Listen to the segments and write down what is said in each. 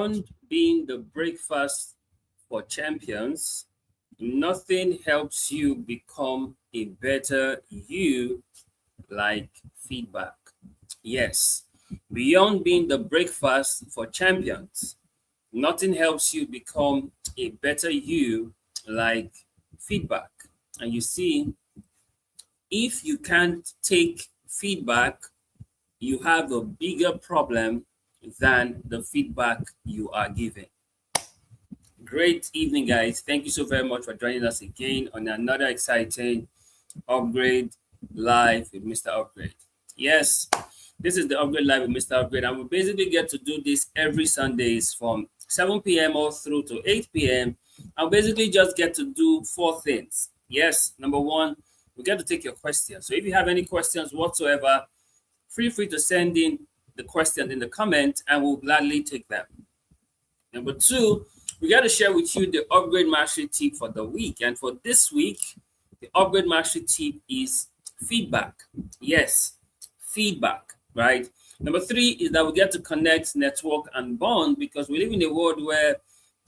Beyond being the breakfast for champions, nothing helps you become a better you like feedback. Yes, beyond being the breakfast for champions, nothing helps you become a better you like feedback. And you see, if you can't take feedback, you have a bigger problem than the feedback you are giving. Great evening, guys. Thank you so very much for joining us again on another exciting Upgrade Live with Mr. Upgrade. Yes, this is the Upgrade Live with Mr. Upgrade, and we basically get to do this every Sundays from 7 p.m. all through to 8 p.m. and basically just get to do four things. Yes, number one, we get to take your questions. So if you have any questions whatsoever, feel free to send in the question in the comment and we'll gladly take them. Number two, we got to share with you the Upgrade Mastery tip for the week. And for this week, the Upgrade Mastery tip is feedback. Yes, feedback, right? Number three is that we get to connect, network, and bond because we live in a world where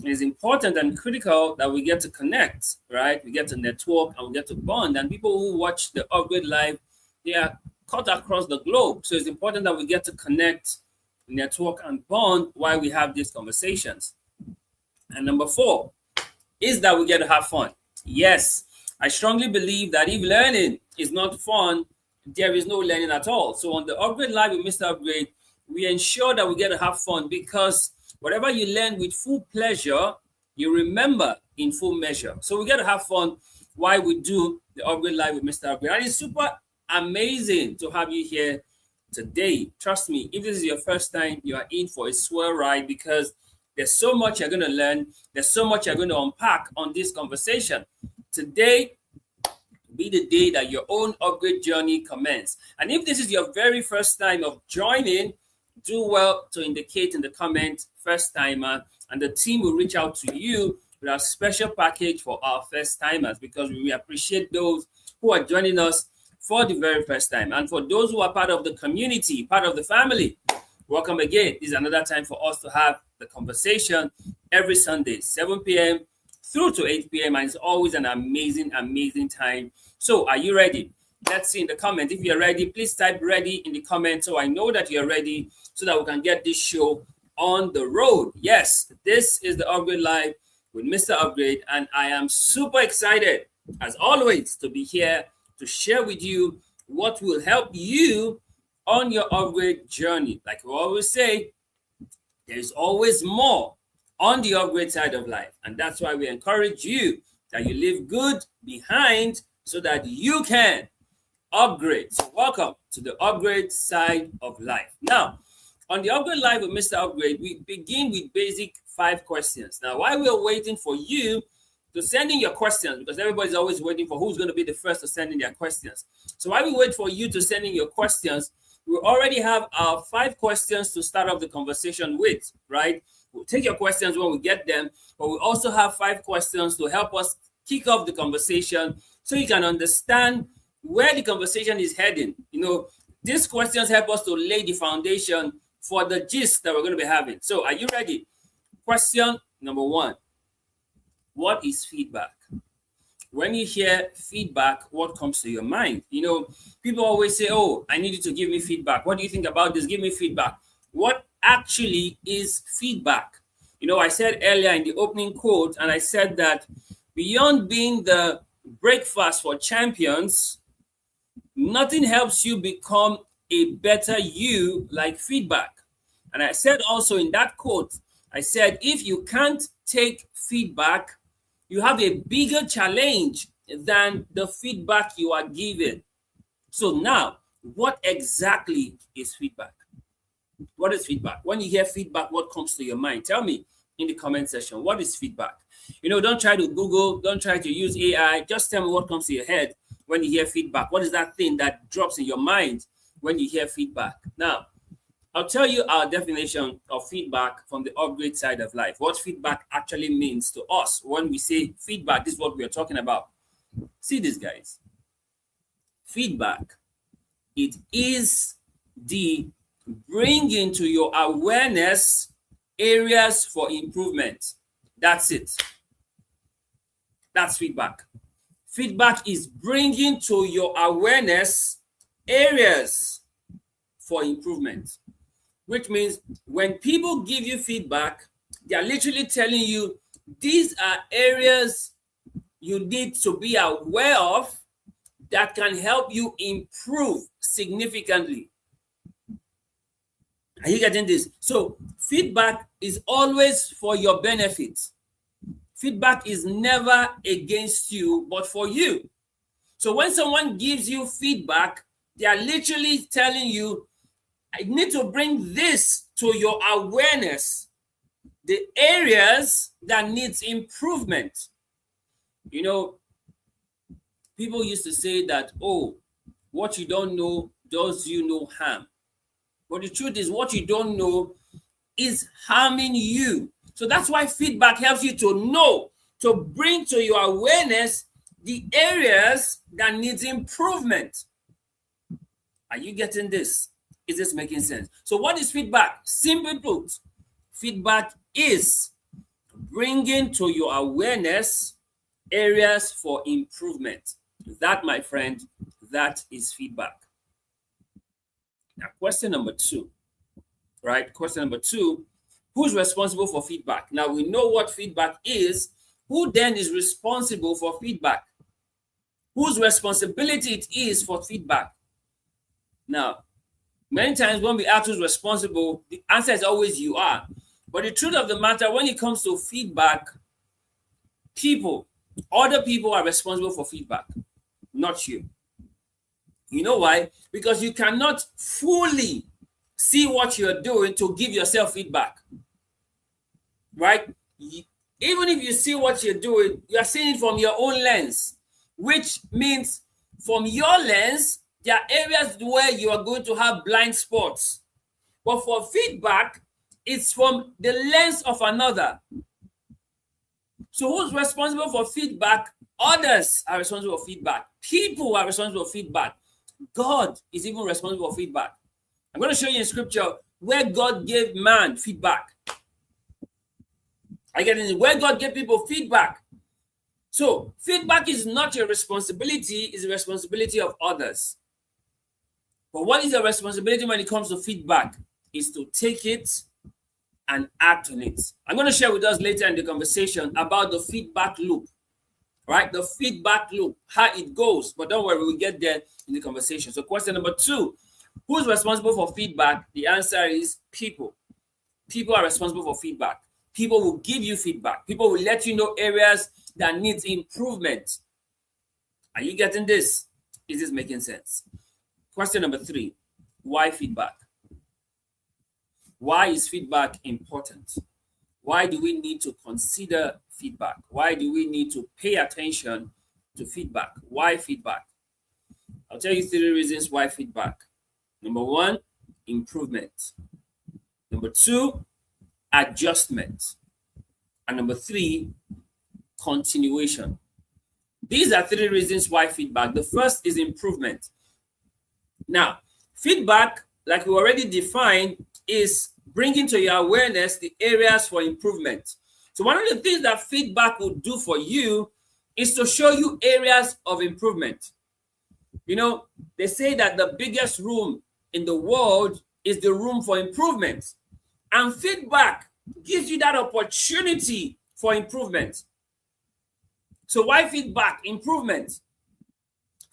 it is important and critical that we get to connect, right? We get to network and we get to bond. And people who watch the Upgrade Live, they are cut across the globe. So it's important that we get to connect, network, and bond while we have these conversations. And number four is that we get to have fun. Yes, I strongly believe that if learning is not fun, there is no learning at all. So on the Upgrade Live with Mr. Upgrade, we ensure that we get to have fun because whatever you learn with full pleasure, you remember in full measure. So we get to have fun while we do the Upgrade Live with Mr. Upgrade. And it's super amazing to have you here today. Trust me, if this is your first time, you are in for a swell ride because there's so much you're going to learn. There's so much you're going to unpack on this conversation. Today be the day that your own upgrade journey commences. And if this is your very first time of joining, do well to indicate in the comment first timer, and the team will reach out to you with a special package for our first timers because we appreciate those who are joining us for the very first time. And for those who are part of the community, part of the family, welcome again. This is another time for us to have the conversation every Sunday, 7 p.m. through to 8 p.m. And it's always an amazing, amazing time. So are you ready? Let's see in the comment. If you're ready, please type ready in the comment so I know that you're ready so that we can get this show on the road. Yes, this is the Upgrade Live with Mr. Upgrade, and I am super excited, as always, to be here to share with you what will help you on your upgrade journey. Like we always say, there's always more on the upgrade side of life. And that's why we encourage you that you leave good behind so that you can upgrade. So welcome to the upgrade side of life. Now, on the Upgrade Live with Mr. Upgrade, we begin with basic 5 questions. Now, while we're waiting for you to send in your questions, because everybody's always waiting for who's going to be the first to send in their questions. So while we wait for you to send in your questions, we already have our 5 questions to start off the conversation with, right? We'll take your questions when we get them, but we also have 5 questions to help us kick off the conversation so you can understand where the conversation is heading. You know, these questions help us to lay the foundation for the gist that we're going to be having. So are you ready? Question number 1. What is feedback? When you hear feedback, what comes to your mind? You know, people always say, oh, I need you to give me feedback. What do you think about this? Give me feedback. What actually is feedback? You know, I said earlier in the opening quote, and I said that beyond being the breakfast for champions, nothing helps you become a better you like feedback. And I said also in that quote, I said, if you can't take feedback, you have a bigger challenge than the feedback you are given. So now, what exactly is feedback? What is feedback? When you hear feedback, what comes to your mind? Tell me in the comment section, what is feedback? You know, don't try to Google, don't try to use AI. Just tell me what comes to your head when you hear feedback. What is that thing that drops in your mind when you hear feedback? Now, I'll tell you our definition of feedback from the upgrade side of life. What feedback actually means to us. When we say feedback, this is what we are talking about. See this, guys. Feedback, it is the bringing to your awareness areas for improvement. That's it. That's feedback. Feedback is bringing to your awareness areas for improvement, which means when people give you feedback, they are literally telling you these are areas you need to be aware of that can help you improve significantly. Are you getting this? So feedback is always for your benefit. Feedback is never against you, but for you. So when someone gives you feedback, they are literally telling you, I need to bring this to your awareness, the areas that needs improvement. You know, people used to say that, oh, what you don't know does you no harm. But the truth is, what you don't know is harming you. So that's why feedback helps you to know, to bring to your awareness the areas that needs improvement. Are you getting this? Is this making sense? So what is feedback? Simply put, feedback is bringing to your awareness areas for improvement. That, my friend, that is feedback. Now, question number 2, right? Question number 2, who's responsible for feedback? Now, we know what feedback is. Who then is responsible for feedback? Whose responsibility it is for feedback? Now, many times when we ask who's responsible, the answer is always you are. But the truth of the matter, when it comes to feedback, other people are responsible for feedback, not you. You know why? Because you cannot fully see what you're doing to give yourself feedback, right? Even if you see what you're doing, you're seeing it from your own lens, which means from your lens, there are areas where you are going to have blind spots. But for feedback, it's from the lens of another. So who's responsible for feedback? Others are responsible for feedback. People are responsible for feedback. God is even responsible for feedback. I'm going to show you in scripture where God gave man feedback. I get it. Where God gave people feedback. So feedback is not your responsibility, it's the responsibility of others. But what is your responsibility when it comes to feedback? Is to take it and act on it. I'm going to share with us later in the conversation about the feedback loop, right? The feedback loop, how it goes. But don't worry, we'll get there in the conversation. So question number 2, who's responsible for feedback? The answer is people. People are responsible for feedback. People will give you feedback. People will let you know areas that needs improvement. Are you getting this? Is this making sense? Question number 3, why feedback? Why is feedback important? Why do we need to consider feedback? Why do we need to pay attention to feedback? Why feedback? I'll tell you 3 reasons why feedback. Number 1, improvement. Number 2, adjustment. And number 3, continuation. These are 3 reasons why feedback. The first is improvement. Now, feedback, like we already defined, is bringing to your awareness the areas for improvement. So one of the things that feedback will do for you is to show you areas of improvement. You know, they say that the biggest room in the world is the room for improvement. And feedback gives you that opportunity for improvement. So why feedback? Improvement.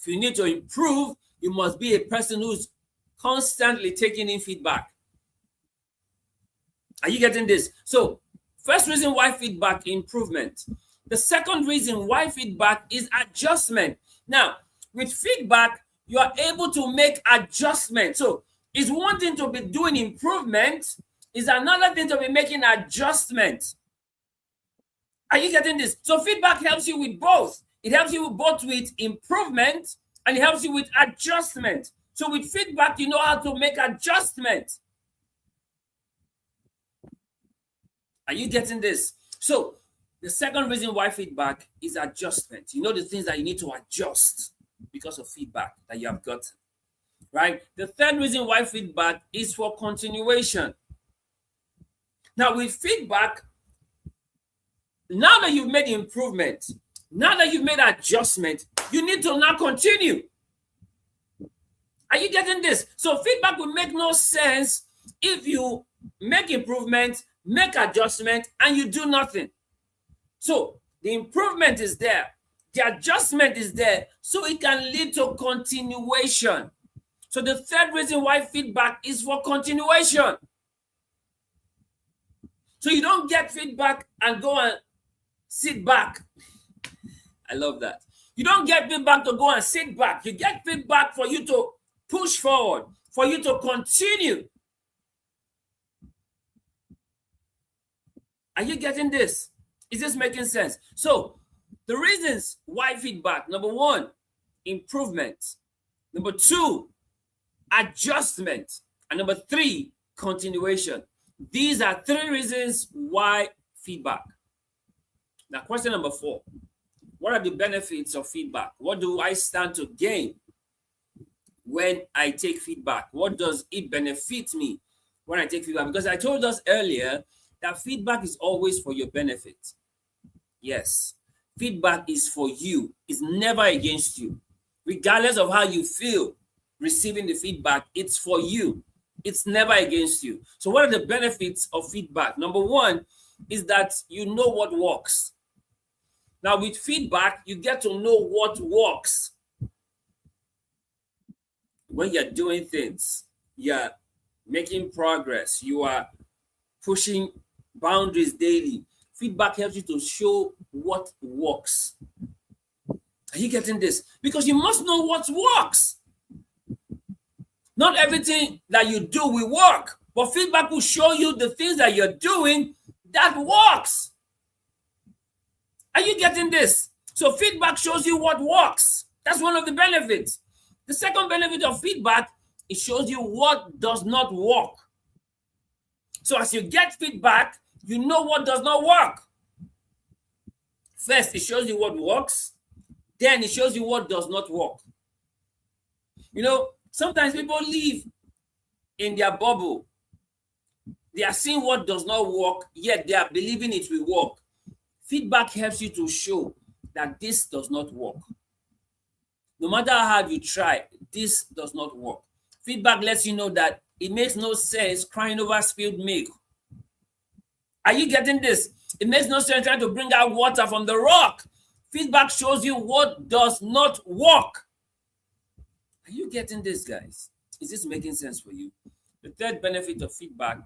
If you need to improve, you must be a person who's constantly taking in feedback. Are you getting this? So first reason why feedback, improvement. The second reason why feedback is adjustment. Now, with feedback, you are able to make adjustments. So it's one thing to be doing improvement, is another thing to be making adjustments. Are you getting this? So feedback helps you with both. It helps you both with improvement and it helps you with adjustment. So with feedback, you know how to make adjustments. Are you getting this? So the second reason why feedback is adjustment. You know the things that you need to adjust because of feedback that you have gotten, right? The third reason why feedback is for continuation. Now with feedback, now that you've made improvement, now that you've made adjustment, you need to now continue. Are you getting this? So feedback will make no sense if you make improvement, make adjustment, and you do nothing. So the improvement is there, the adjustment is there, so it can lead to continuation. So the third reason why feedback is for continuation. So you don't get feedback and go and sit back. I love that. You don't get feedback to go and sit back. You get feedback for you to push forward, for you to continue. Are you getting this? Is this making sense? So the reasons why feedback: number one, improvement; number two, adjustment; and number three, continuation. These are three reasons why feedback. Now, question number 4. What are the benefits of feedback? What do I stand to gain when I take feedback? What does it benefit me when I take feedback? Because I told us earlier that feedback is always for your benefit. Yes, feedback is for you. It's never against you. Regardless of how you feel receiving the feedback, it's for you. It's never against you. So what are the benefits of feedback? Number one is that you know what works. Now with feedback, you get to know what works. When you're doing things, you're making progress, you are pushing boundaries daily, feedback helps you to show what works. Are you getting this? Because you must know what works. Not everything that you do will work, but feedback will show you the things that you're doing that works. Are you getting this? So feedback shows you what works. That's one of the benefits. The second benefit of feedback, it shows you what does not work. So as you get feedback, you know what does not work. First, it shows you what works. Then it shows you what does not work. You know, sometimes people live in their bubble. They are seeing what does not work, yet they are believing it will work. Feedback helps you to show that this does not work. No matter how hard you try, this does not work. Feedback lets you know that it makes no sense crying over spilled milk. Are you getting this? It makes no sense trying to bring out water from the rock. Feedback shows you what does not work. Are you getting this, guys? Is this making sense for you? The third benefit of feedback,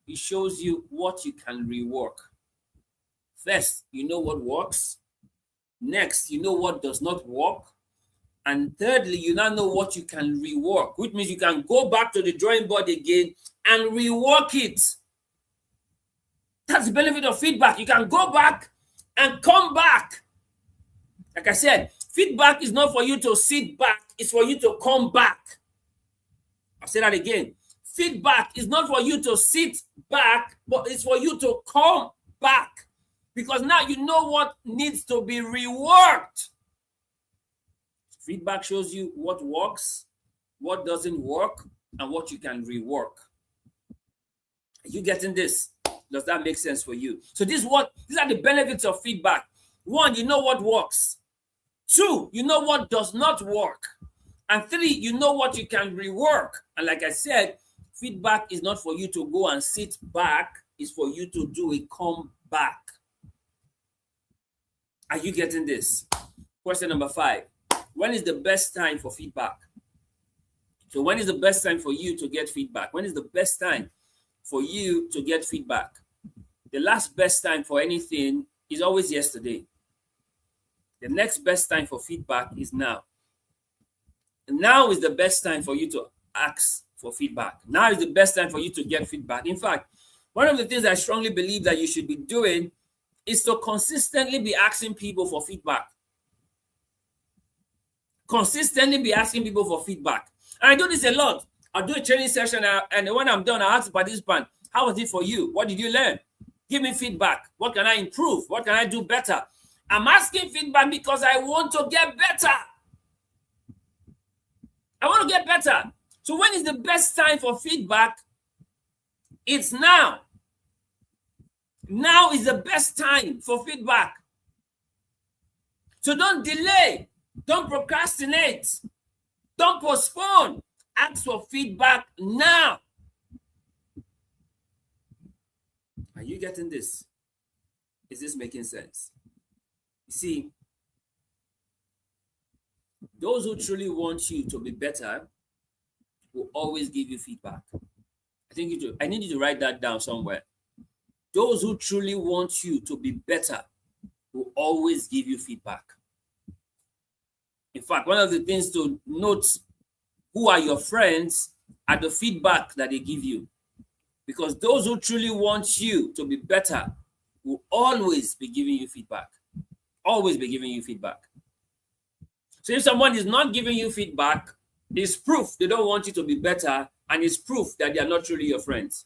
it shows you what you can rework. First, you know what works. Next, you know what does not work. And thirdly, you now know what you can rework, which means you can go back to the drawing board again and rework it. That's the benefit of feedback. You can go back and come back. Like I said, feedback is not for you to sit back, it's for you to come back. I'll say that again. Feedback is not for you to sit back, but it's for you to come back. Because now you know what needs to be reworked. Feedback shows you what works, what doesn't work, and what you can rework. Are you getting this? Does that make sense for you? So these are the benefits of feedback. 1, you know what works. 2, you know what does not work. And 3, you know what you can rework. And like I said, feedback is not for you to go and sit back. It's for you to do a comeback. Are you getting this? Question number 5. When is the best time for feedback? So when is the best time for you to get feedback? When is the best time for you to get feedback? The last best time for anything is always yesterday. The next best time for feedback is now. And now is the best time for you to ask for feedback. Now is the best time for you to get feedback. In fact, one of the things I strongly believe that you should be doing is to consistently be asking people for feedback. Consistently be asking people for feedback. And I do this a lot. I'll do a training session, and when I'm done, I'll ask the participant, how was it for you? What did you learn? Give me feedback. What can I improve? What can I do better? I'm asking feedback because I want to get better. I want to get better. So when is the best time for feedback? It's now. Now is the best time for feedback. So don't delay, don't procrastinate, don't postpone. Ask for feedback now. Are you getting this? Is this making sense? You see, those who truly want you to be better will always give you feedback. I need you to write that down somewhere. Those who truly want you to be better will always give you feedback. In fact, one of the things to note who are your friends are the feedback that they give you. Because those who truly want you to be better will always be giving you feedback. Always be giving you feedback. So if someone is not giving you feedback, it's proof they don't want you to be better, and it's proof that they are not truly your friends.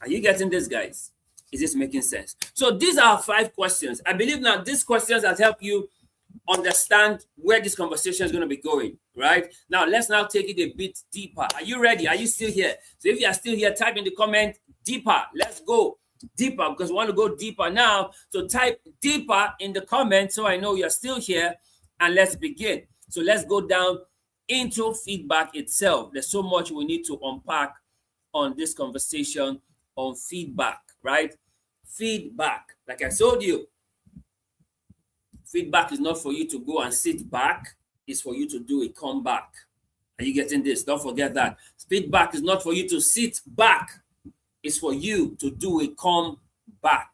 Are you getting this, guys? Is this making sense? So these are 5 questions. I believe now these questions have helped you understand where this conversation is going to be going, right? Now, let's now take it a bit deeper. Are you ready? Are you still here? So if you are still here, type in the comment deeper. Let's go deeper because we want to go deeper now. So type deeper in the comment so I know you're still here, and let's begin. So let's go down into feedback itself. There's so much we need to unpack on this conversation on feedback, right? Feedback, like I told you, feedback is not for you to go and sit back. It's for you to do a comeback. Are you getting this? Don't forget that. Feedback is not for you to sit back. It's for you to do a comeback.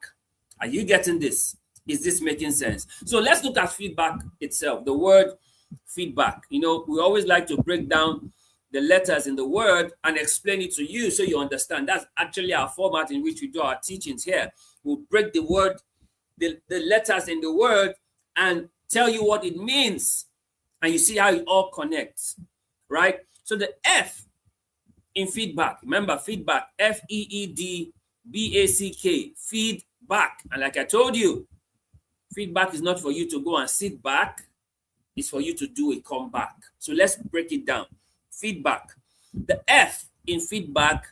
Are you getting this? Is this making sense? So let's look at feedback itself. The word feedback. You know, we always like to break down the letters in the word and explain it to you so you understand. That's actually our format in which we do our teachings here. We'll break the word, the letters in the word, and tell you what it means, and you see how it all connects, right? So the F in feedback, remember feedback, F-E-E-D-B-A-C-K, feedback. And like I told you, feedback is not for you to go and sit back, it's for you to do a comeback. So let's break it down. Feedback. The F in feedback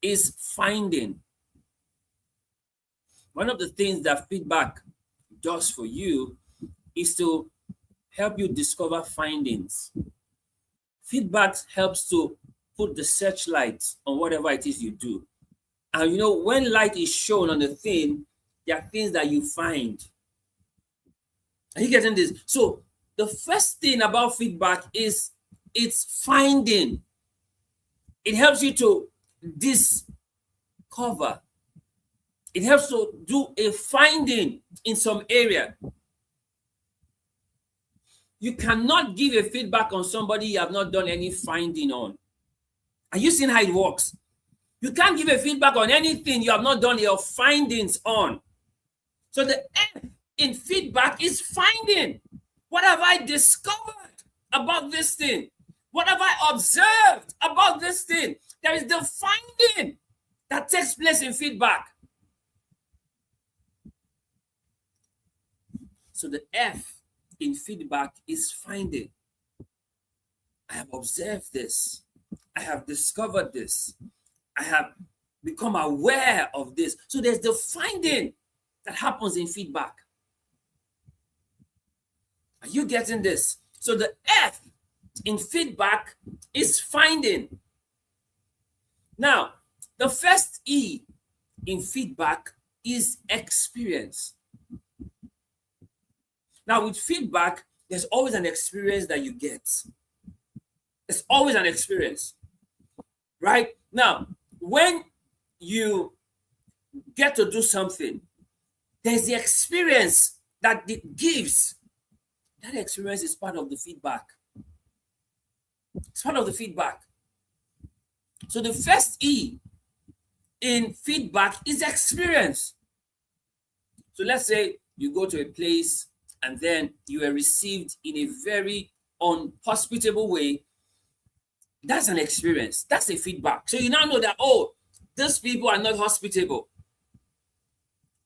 is finding. One of the things that feedback does for you is to help you discover findings. Feedback helps to put the searchlight on whatever it is you do. And you know, when light is shown on the thing, there are things that you find. Are you getting this? So the first thing about feedback is it's finding. It helps you to discover. It helps to do a finding in some area. You cannot give a feedback on somebody you have not done any finding on. Are you seeing how it works? You can't give a feedback on anything you have not done your findings on. So the F in feedback is finding. What have I discovered about this thing? What have I observed about this thing? There is the finding that takes place in feedback. So the F in feedback is finding. I have observed this. I have discovered this. I have become aware of this. So there's the finding that happens in feedback. Are you getting this? So the F in feedback is finding. Now, the first E in feedback is experience. Now, with feedback, there's always an experience that you get. There's always an experience, right? Now, when you get to do something, there's the experience that it gives. That experience is part of the feedback. It's part of the feedback. So the first E in feedback is experience. So let's say you go to a place and then you are received in a very unhospitable way. That's an experience. That's a feedback. So you now know that, oh, these people are not hospitable.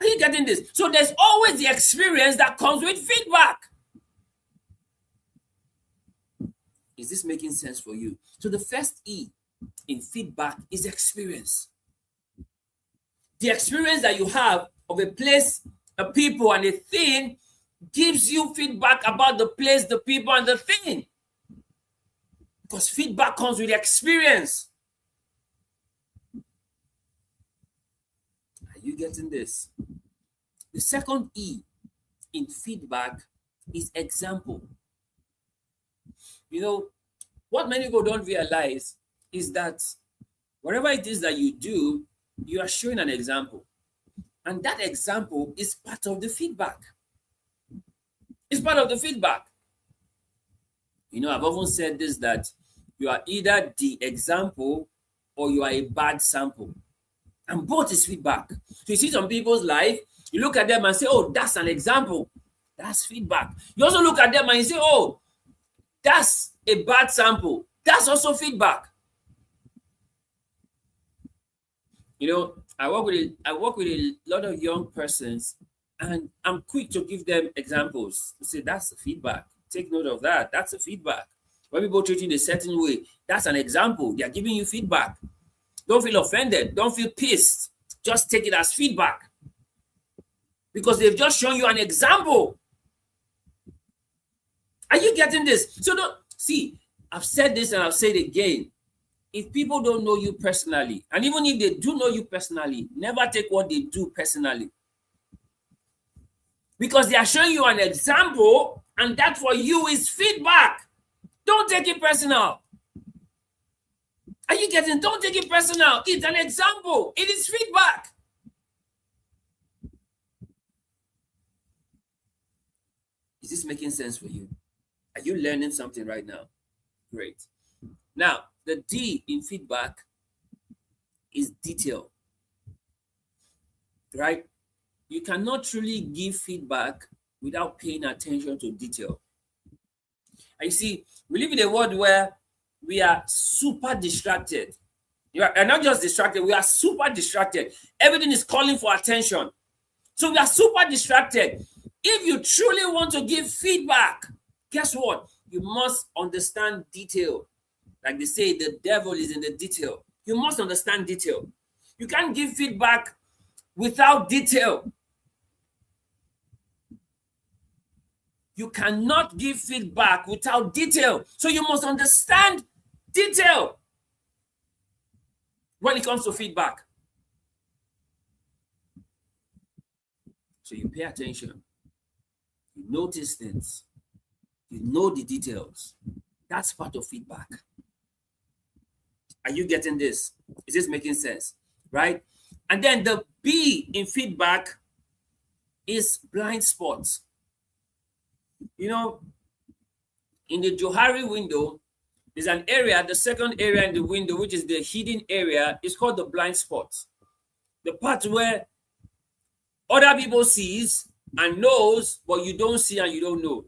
Are you getting this? So there's always the experience that comes with feedback. Is this making sense for you? So the first E in feedback is experience. The experience that you have of a place, a people, and a thing gives you feedback about the place, the people, and the thing. Because feedback comes with experience. Are you getting this? The second E in feedback is example. You know, what many people don't realize is that whatever it is that you do, you are showing an example. And that example is part of the feedback. It's part of the feedback. You know, I've often said this, that you are either the example or you are a bad sample. And both is feedback. So you see some people's life, you look at them and say, oh, that's an example. That's feedback. You also look at them and you say, oh, that's a bad sample. That's also feedback. You know, I work with a lot of young persons, and I'm quick to give them examples. To say that's a feedback. Take note of that. That's a feedback. When people treat you in a certain way, that's an example. They are giving you feedback. Don't feel offended. Don't feel pissed. Just take it as feedback, because they've just shown you an example. Are you getting this? So don't see. I've said this and I'll say it again. If people don't know you personally, and even if they do know you personally, never take what they do personally. Because they are showing you an example, and that for you is feedback. Don't take it personal. Are you getting? Don't take it personal. It's an example. It is feedback. Is this making sense for you? Are you learning something right now? Great. Now, the D in feedback is detail. Right? You cannot truly give feedback without paying attention to detail. And you see, we live in a world where we are super distracted. And not just distracted, we are super distracted. Everything is calling for attention. So we are super distracted. If you truly want to give feedback, guess what? You must understand detail. Like they say, the devil is in the detail. You must understand detail. You can't give feedback without detail. You cannot give feedback without detail. So you must understand detail when it comes to feedback. So you pay attention. You notice things. You know the details. That's part of feedback. Are you getting this? Is this making sense? Right? And then the B in feedback is blind spots. You know, in the Johari window, there's an area, the second area in the window, which is the hidden area, is called the blind spot. The part where other people sees and knows, but you don't see and you don't know.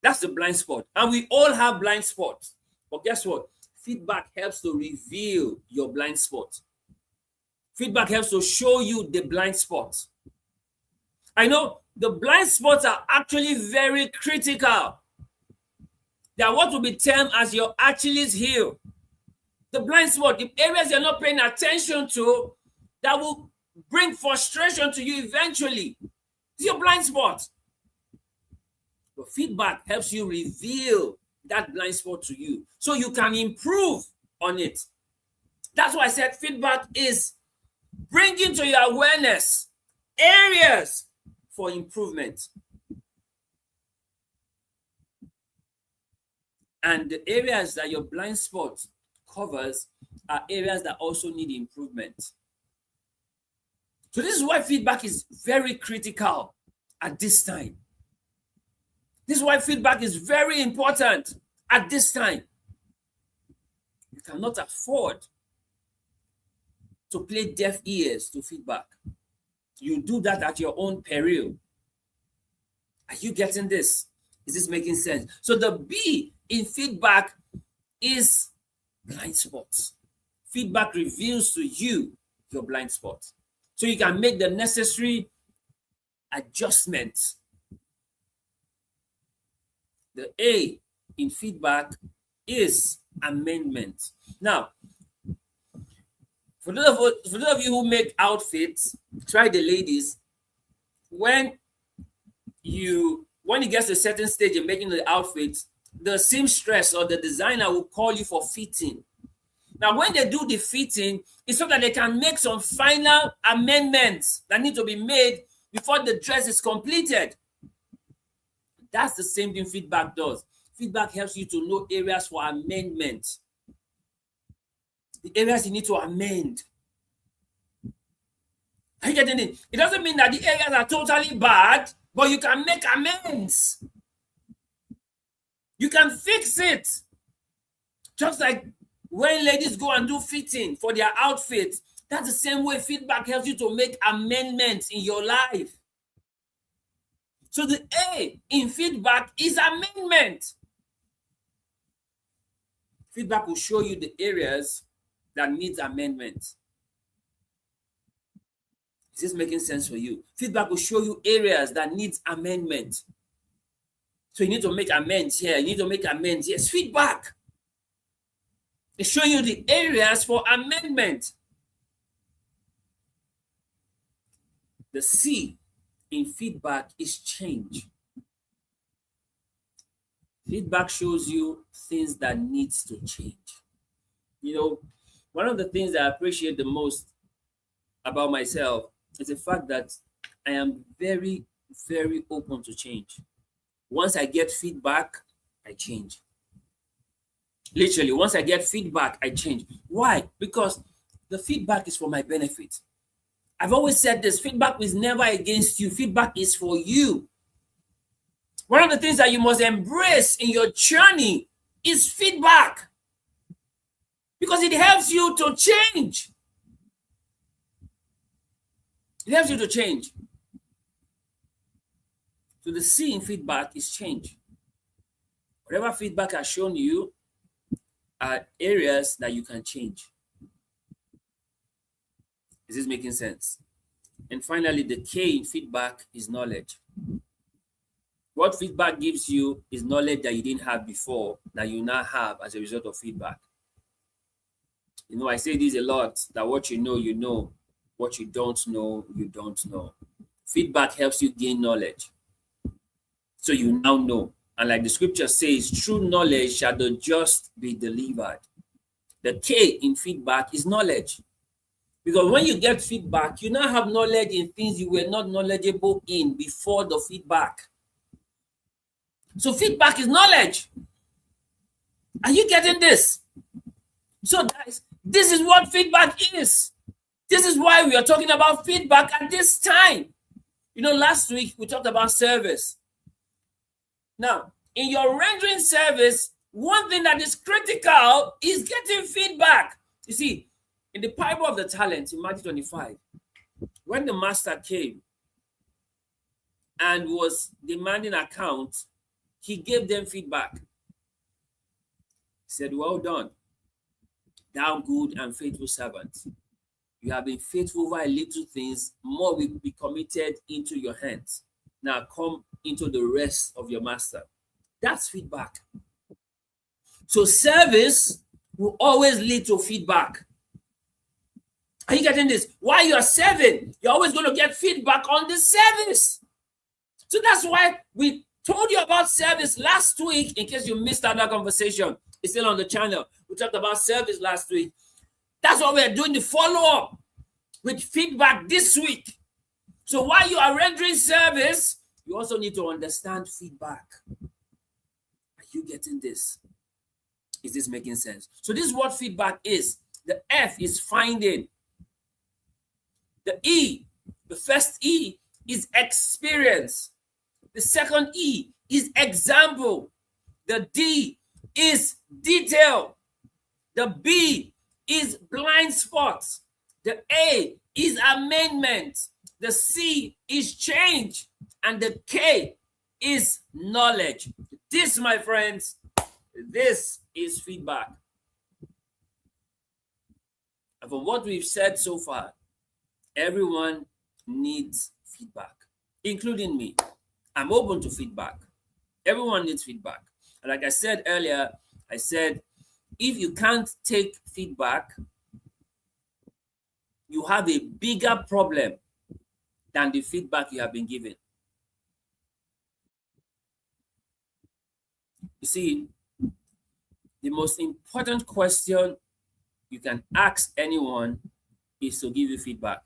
That's the blind spot. And we all have blind spots. But guess what? Feedback helps to reveal your blind spot. Feedback helps to show you the blind spot. I know the blind spots are actually very critical. They are what will be termed as your Achilles heel. The blind spot, the areas you're not paying attention to, that will bring frustration to you eventually. It's your blind spot. But feedback helps you reveal that blind spot to you so you can improve on it. That's why I said feedback is bringing to your awareness areas for improvement. And the areas that your blind spot covers are areas that also need improvement. So this is why feedback is very critical at this time. This is why feedback is very important at this time. You cannot afford to play deaf ears to feedback. You do that at your own peril. Are you getting this? Is this making sense? So the B in feedback is blind spots. Feedback reveals to you your blind spots, so you can make the necessary adjustments. The A in feedback is amendment. Now, For those of you who make outfits, try the ladies. When it gets to a certain stage in making the outfit, the seamstress or the designer will call you for fitting. Now, when they do the fitting, it's so that they can make some final amendments that need to be made before the dress is completed. That's the same thing feedback does. Feedback helps you to know areas for amendment. The areas you need to amend. Are you getting it? It doesn't mean that the areas are totally bad, but you can make amends. You can fix it. Just like when ladies go and do fitting for their outfits, that's the same way feedback helps you to make amendments in your life. So the A in feedback is amendment. Feedback will show you the areas that needs amendment. Is this making sense for you? Feedback will show you areas that needs amendment. So you need to make amends here. You need to make amends. Yes, feedback. It's showing you the areas for amendment. The C in feedback is change. Feedback shows you things that needs to change. You know, one of the things that I appreciate the most about myself is the fact that I am very, very open to change. Once I get feedback, I change. Literally, once I get feedback, I change. Why? Because the feedback is for my benefit. I've always said this, feedback is never against you. Feedback is for you. One of the things that you must embrace in your journey is feedback. Because it helps you to change. It helps you to change. So the C in feedback is change. Whatever feedback has shown you are areas that you can change. Is this making sense? And finally, the K in feedback is knowledge. What feedback gives you is knowledge that you didn't have before, that you now have as a result of feedback. You know, I say this a lot, that what you know. What you don't know, you don't know. Feedback helps you gain knowledge. So you now know. And like the scripture says, true knowledge shall the just be delivered. The K in feedback is knowledge. Because when you get feedback, you now have knowledge in things you were not knowledgeable in before the feedback. So feedback is knowledge. Are you getting this? So guys, this is what feedback is. This is why we are talking about feedback at this time. You know, last week we talked about service. Now, in your rendering service, one thing that is critical is getting feedback. You see, in the parable of the talents in Matthew 25, when the master came and was demanding account, he gave them feedback. He said, well done, thou good and faithful servant. You have been faithful over a little things, more will be committed into your hands. Now come into the rest of your master. That's feedback. So service will always lead to feedback. Are you getting this? While you're serving, you're always going to get feedback on the service. So that's why we told you about service last week, in case you missed out that conversation. It's still on the channel. We talked about service last week. That's why we're doing the follow-up with feedback this week. So while you are rendering service, you also need to understand feedback. Are you getting this? Is this making sense? So this is what feedback is. The F is finding. The E, the first E is experience. The second E is example. The D is detail. The B is blind spots. The A is amendment. The C is change. And the K is knowledge. This, my friends, this is feedback. And from what we've said so far, everyone needs feedback, including me. I'm open to feedback. Everyone needs feedback. And like I said earlier, I said, if you can't take feedback, you have a bigger problem than the feedback you have been given. You see, the most important question you can ask anyone is to give you feedback.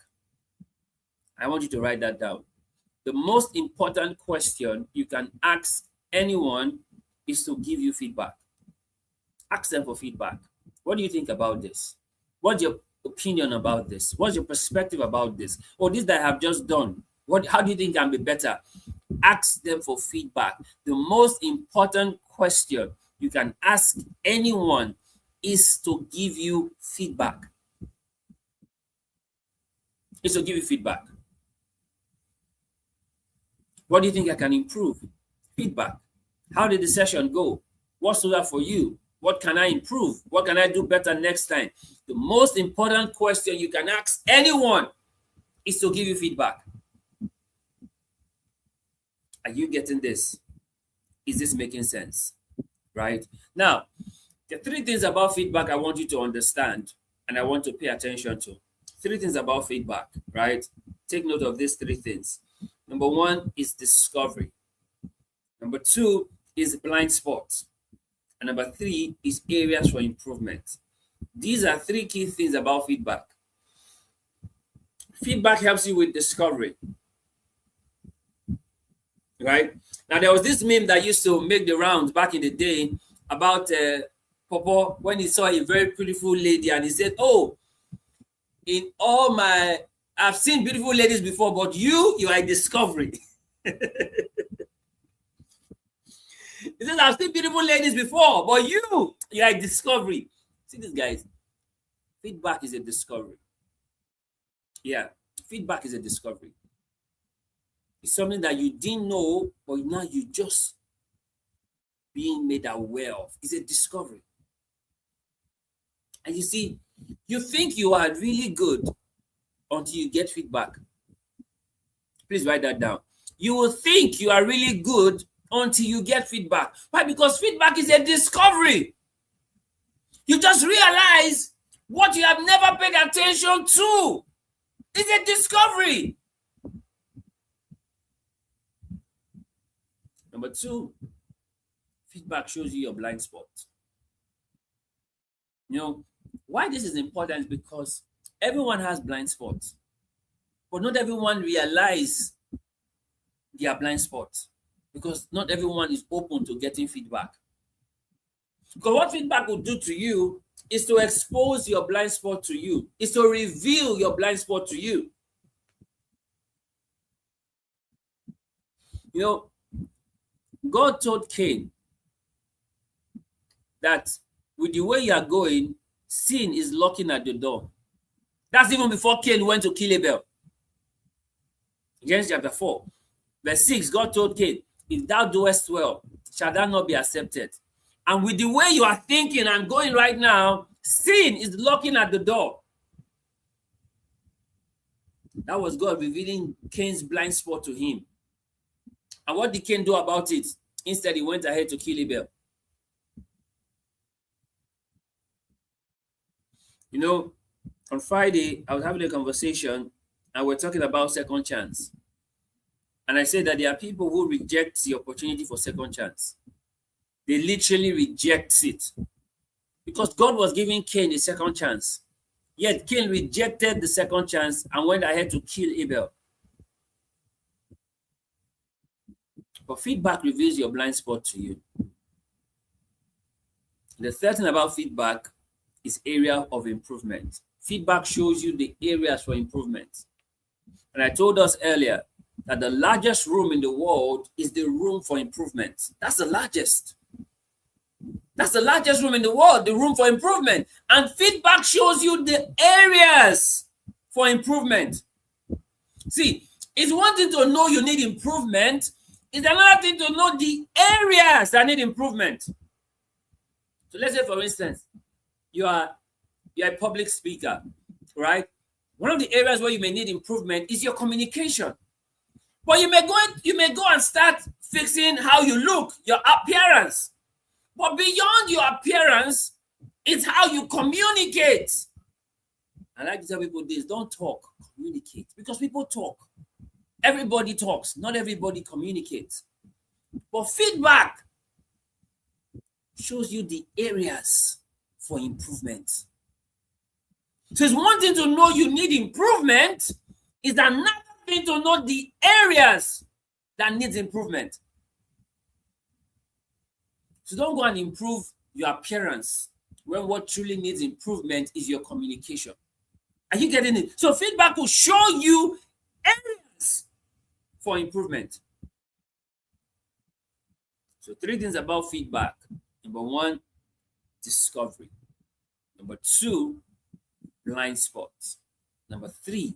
I want you to write that down. The most important question you can ask anyone is to give you feedback. Ask them for feedback. What do you think about this? What's your opinion about this? What's your perspective about this? Or this that I have just done, how do you think can be better? Ask them for feedback. The most important question you can ask anyone is to give you feedback. Is to give you feedback. What do you think I can improve? Feedback. How did the session go? What's stood out for you? What can I improve? What can I do better next time? The most important question you can ask anyone is to give you feedback. Are you getting this? Is this making sense? Right? Now, the three things about feedback I want you to understand and I want to pay attention to. Three things about feedback, right? Take note of these three things. Number one is discovery. Number two is blind spots. And number three is areas for improvement. These are three key things about feedback. Feedback helps you with discovery. Right? Now, there was this meme that used to make the rounds back in the day about Popo when he saw a very beautiful lady and he said, oh, in all my, I've seen beautiful ladies before, but you are a discovery. He says, I've seen beautiful ladies before, but you are a discovery. See this, guys. Feedback is a discovery. Yeah, feedback is a discovery. It's something that you didn't know, but now you just being made aware of. It's a discovery. And you see, you think you are really good until you get feedback. Please write that down. You will think you are really good until you get feedback. Why? Because feedback is a discovery. You just realize what you have never paid attention to. It's a discovery. Number two, feedback shows you your blind spot. You know, why this is important is because everyone has blind spots, but not everyone realizes their blind spots because not everyone is open to getting feedback. Because what feedback will do to you is to expose your blind spot to you, is to reveal your blind spot to you. You know, God told Cain that with the way you are going, sin is knocking at the door. That's even before Cain went to kill Abel. Genesis chapter 4, verse 6, God told Cain, if thou doest well, shall thou not be accepted? And with the way you are thinking and going right now, sin is knocking at the door. That was God revealing Cain's blind spot to him. And what did Cain do about it? Instead, he went ahead to kill Abel. You know, on Friday, I was having a conversation and we're talking about second chance. And I said that there are people who reject the opportunity for second chance. They literally reject it. Because God was giving Cain a second chance. Yet Cain rejected the second chance and went ahead to kill Abel. But feedback reveals your blind spot to you. The third thing about feedback is area of improvement. Feedback shows you the areas for improvement. And I told us earlier that the largest room in the world is the room for improvement. That's the largest. That's the largest room in the world, the room for improvement. And feedback shows you the areas for improvement. See, it's one thing to know you need improvement. It's another thing to know the areas that need improvement. So let's say, for instance, you are a public speaker, right? One of the areas where you may need improvement is your communication. But you may go and start fixing how you look, your appearance. But beyond your appearance, it's how you communicate. I like to tell people this: don't talk, communicate. Because people talk. Everybody talks, not everybody communicates. But feedback shows you the areas for improvement. So it's one thing to know you need improvement, it's another thing to know the areas that needs improvement. So don't go and improve your appearance when what truly needs improvement is your communication. Are you getting it? So feedback will show you areas for improvement. So 3 things about feedback. Number 1, discovery. Number 2, blind spots. Number 3,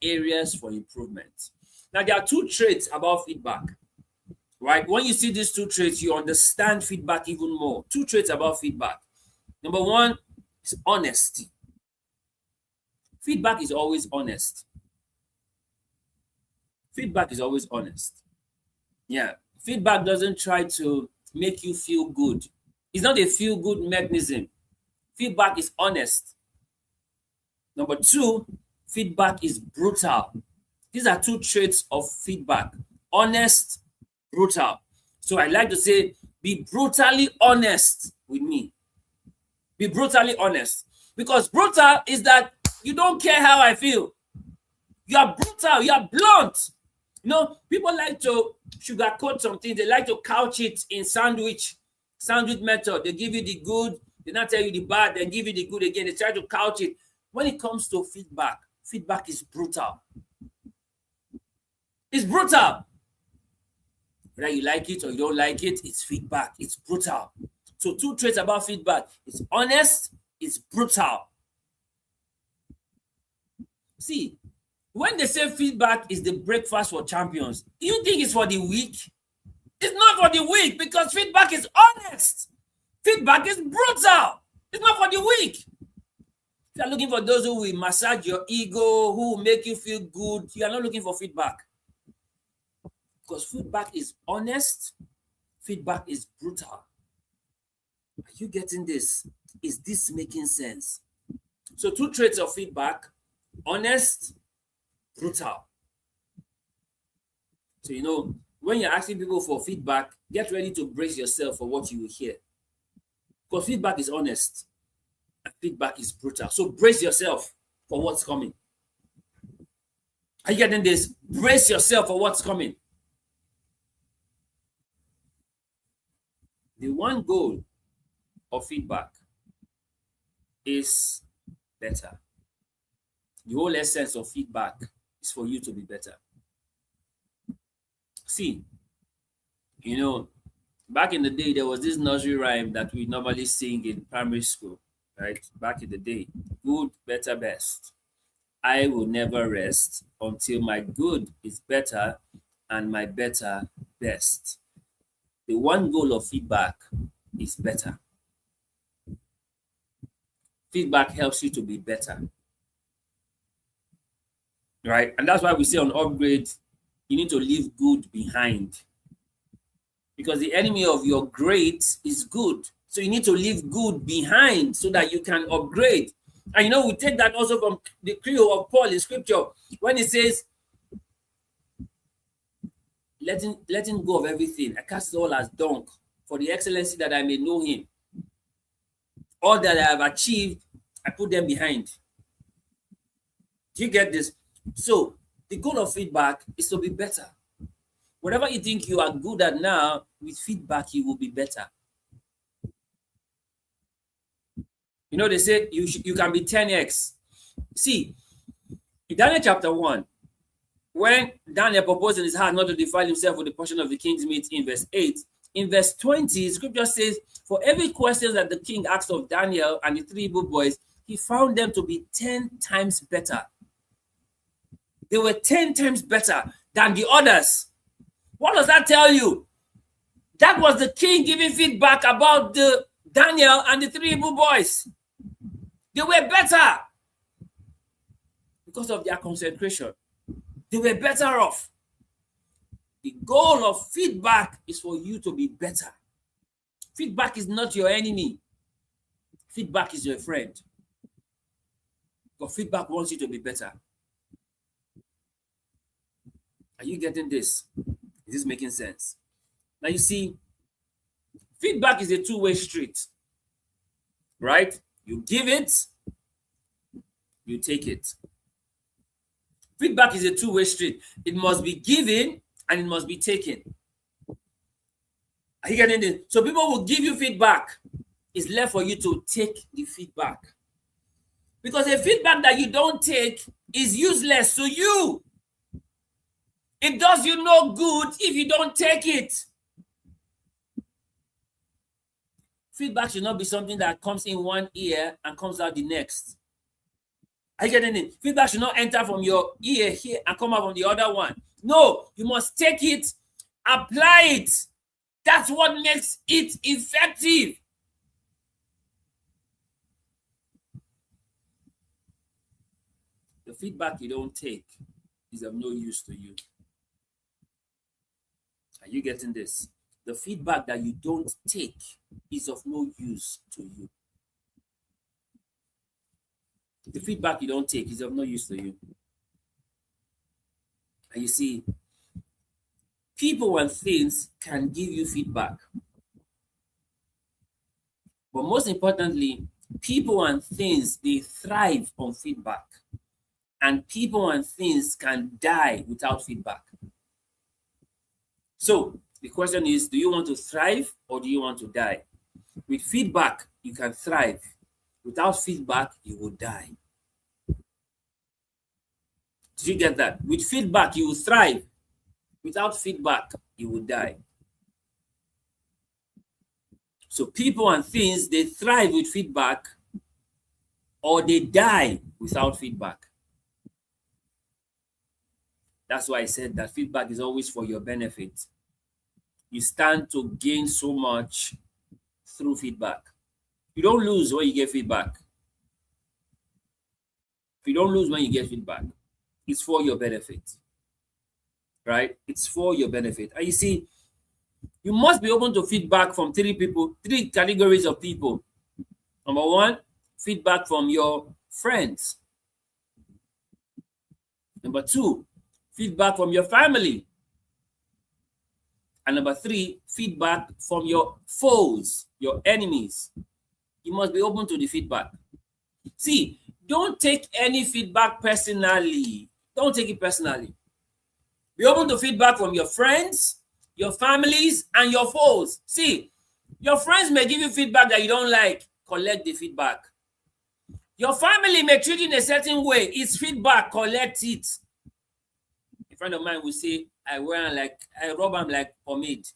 areas for improvement. Now, there are 2 traits about feedback, right? When you see these 2 traits, you understand feedback even more. 2 traits about feedback. Number 1 is honesty. Feedback is always honest. Feedback is always honest. Yeah. Feedback doesn't try to make you feel good. It's not a feel-good mechanism. Feedback is honest. Number 2, feedback is brutal. These are 2 traits of feedback: honest, brutal. So I like to say, be brutally honest with me. Be brutally honest. Because brutal is that you don't care how I feel. You are brutal, you are blunt. You know, people like to sugarcoat something. They like to couch it in sandwich method. They give you the good, they not tell you the bad, then give you the good again. They try to couch it. When it comes to feedback, feedback is brutal. It's brutal. Whether you like it or you don't like it, it's feedback. It's brutal. So 2 traits about feedback: it's honest, it's brutal. See, when they say feedback is the breakfast for champions, you think it's for the weak? It's not for the weak, because feedback is honest. Feedback is brutal. It's not for the weak. If you are looking for those who will massage your ego, who will make you feel good, you are not looking for feedback. Because feedback is honest, feedback is brutal. Are you getting this? Is this making sense? So 2 traits of feedback: honest, brutal. So, you know, when you're asking people for feedback, get ready to brace yourself for what you will hear. Because feedback is honest and feedback is brutal. So brace yourself for what's coming. Are you getting this? Brace yourself for what's coming. The one goal of feedback is better. The whole essence of feedback is for you to be better. See, you know, back in the day, there was this nursery rhyme that we normally sing in primary school, right? Back in the day: good, better, best. I will never rest until my good is better and my better best. The one goal of feedback is better. Feedback helps you to be better, right? And that's why we say on upgrade, you need to leave good behind, because the enemy of your great is good. So you need to leave good behind so that you can upgrade. And you know, we take that also from the credo of Paul in scripture when he says, letting go of everything, I cast it all as dung for the excellency that I may know him. All that I have achieved, I put them behind. Do you get this? So the goal of feedback is to be better. Whatever you think you are good at now, with feedback, you will be better. You know, they say you can be 10x. See, in Daniel chapter 1, when Daniel proposed in his heart not to defile himself with the portion of the king's meat, in verse 8, in verse 20, scripture says, for every question that the king asked of Daniel and the 3 Hebrew boys, he found them to be 10 times better. They were 10 times better than the others. What does that tell you? That was the king giving feedback about the Daniel and the 3 Hebrew boys. They were better because of their consecration. They were better off. The goal of feedback is for you to be better. Feedback is not your enemy. Feedback is your friend. Because feedback wants you to be better. Are you getting this? Is this making sense? Now you see, feedback is a two-way street, right? You give it, you take it. Feedback is a two-way street. It must be given and it must be taken. Are you getting this? So people will give you feedback. It's left for you to take the feedback. Because a feedback that you don't take is useless to you. It does you no good if you don't take it. Feedback should not be something that comes in one ear and comes out the next. Are you getting it? Feedback should not enter from your ear here and come out from the other one. No, you must take it, apply it. That's what makes it effective. The feedback you don't take is of no use to you. Are you getting this? The feedback that you don't take is of no use to you. The feedback you don't take is of no use to you. And you see, people and things can give you feedback. But most importantly, people and things, they thrive on feedback. And people and things can die without feedback. So the question is, do you want to thrive or do you want to die? With feedback, you can thrive. Without feedback, you will die. Did you get that? With feedback, you will thrive. Without feedback, you will die. So people and things, they thrive with feedback or they die without feedback. That's why I said that feedback is always for your benefit. You stand to gain so much through feedback. You don't lose when you get feedback. You don't lose when you get feedback. It's for your benefit. Right? It's for your benefit. And you see, you must be open to feedback from three categories of people. Number one, feedback from your friends. Number two, feedback from your family. And number three, feedback from your foes, your enemies. You must be open to the feedback. See, don't take any feedback personally. Don't take it personally. Be open to feedback from your friends, your families, and your foes. See, your friends may give you feedback that you don't like. Collect the feedback. Your family may treat you in a certain way. It's feedback. Collect it. A friend of mine will say, I rub them like pomade.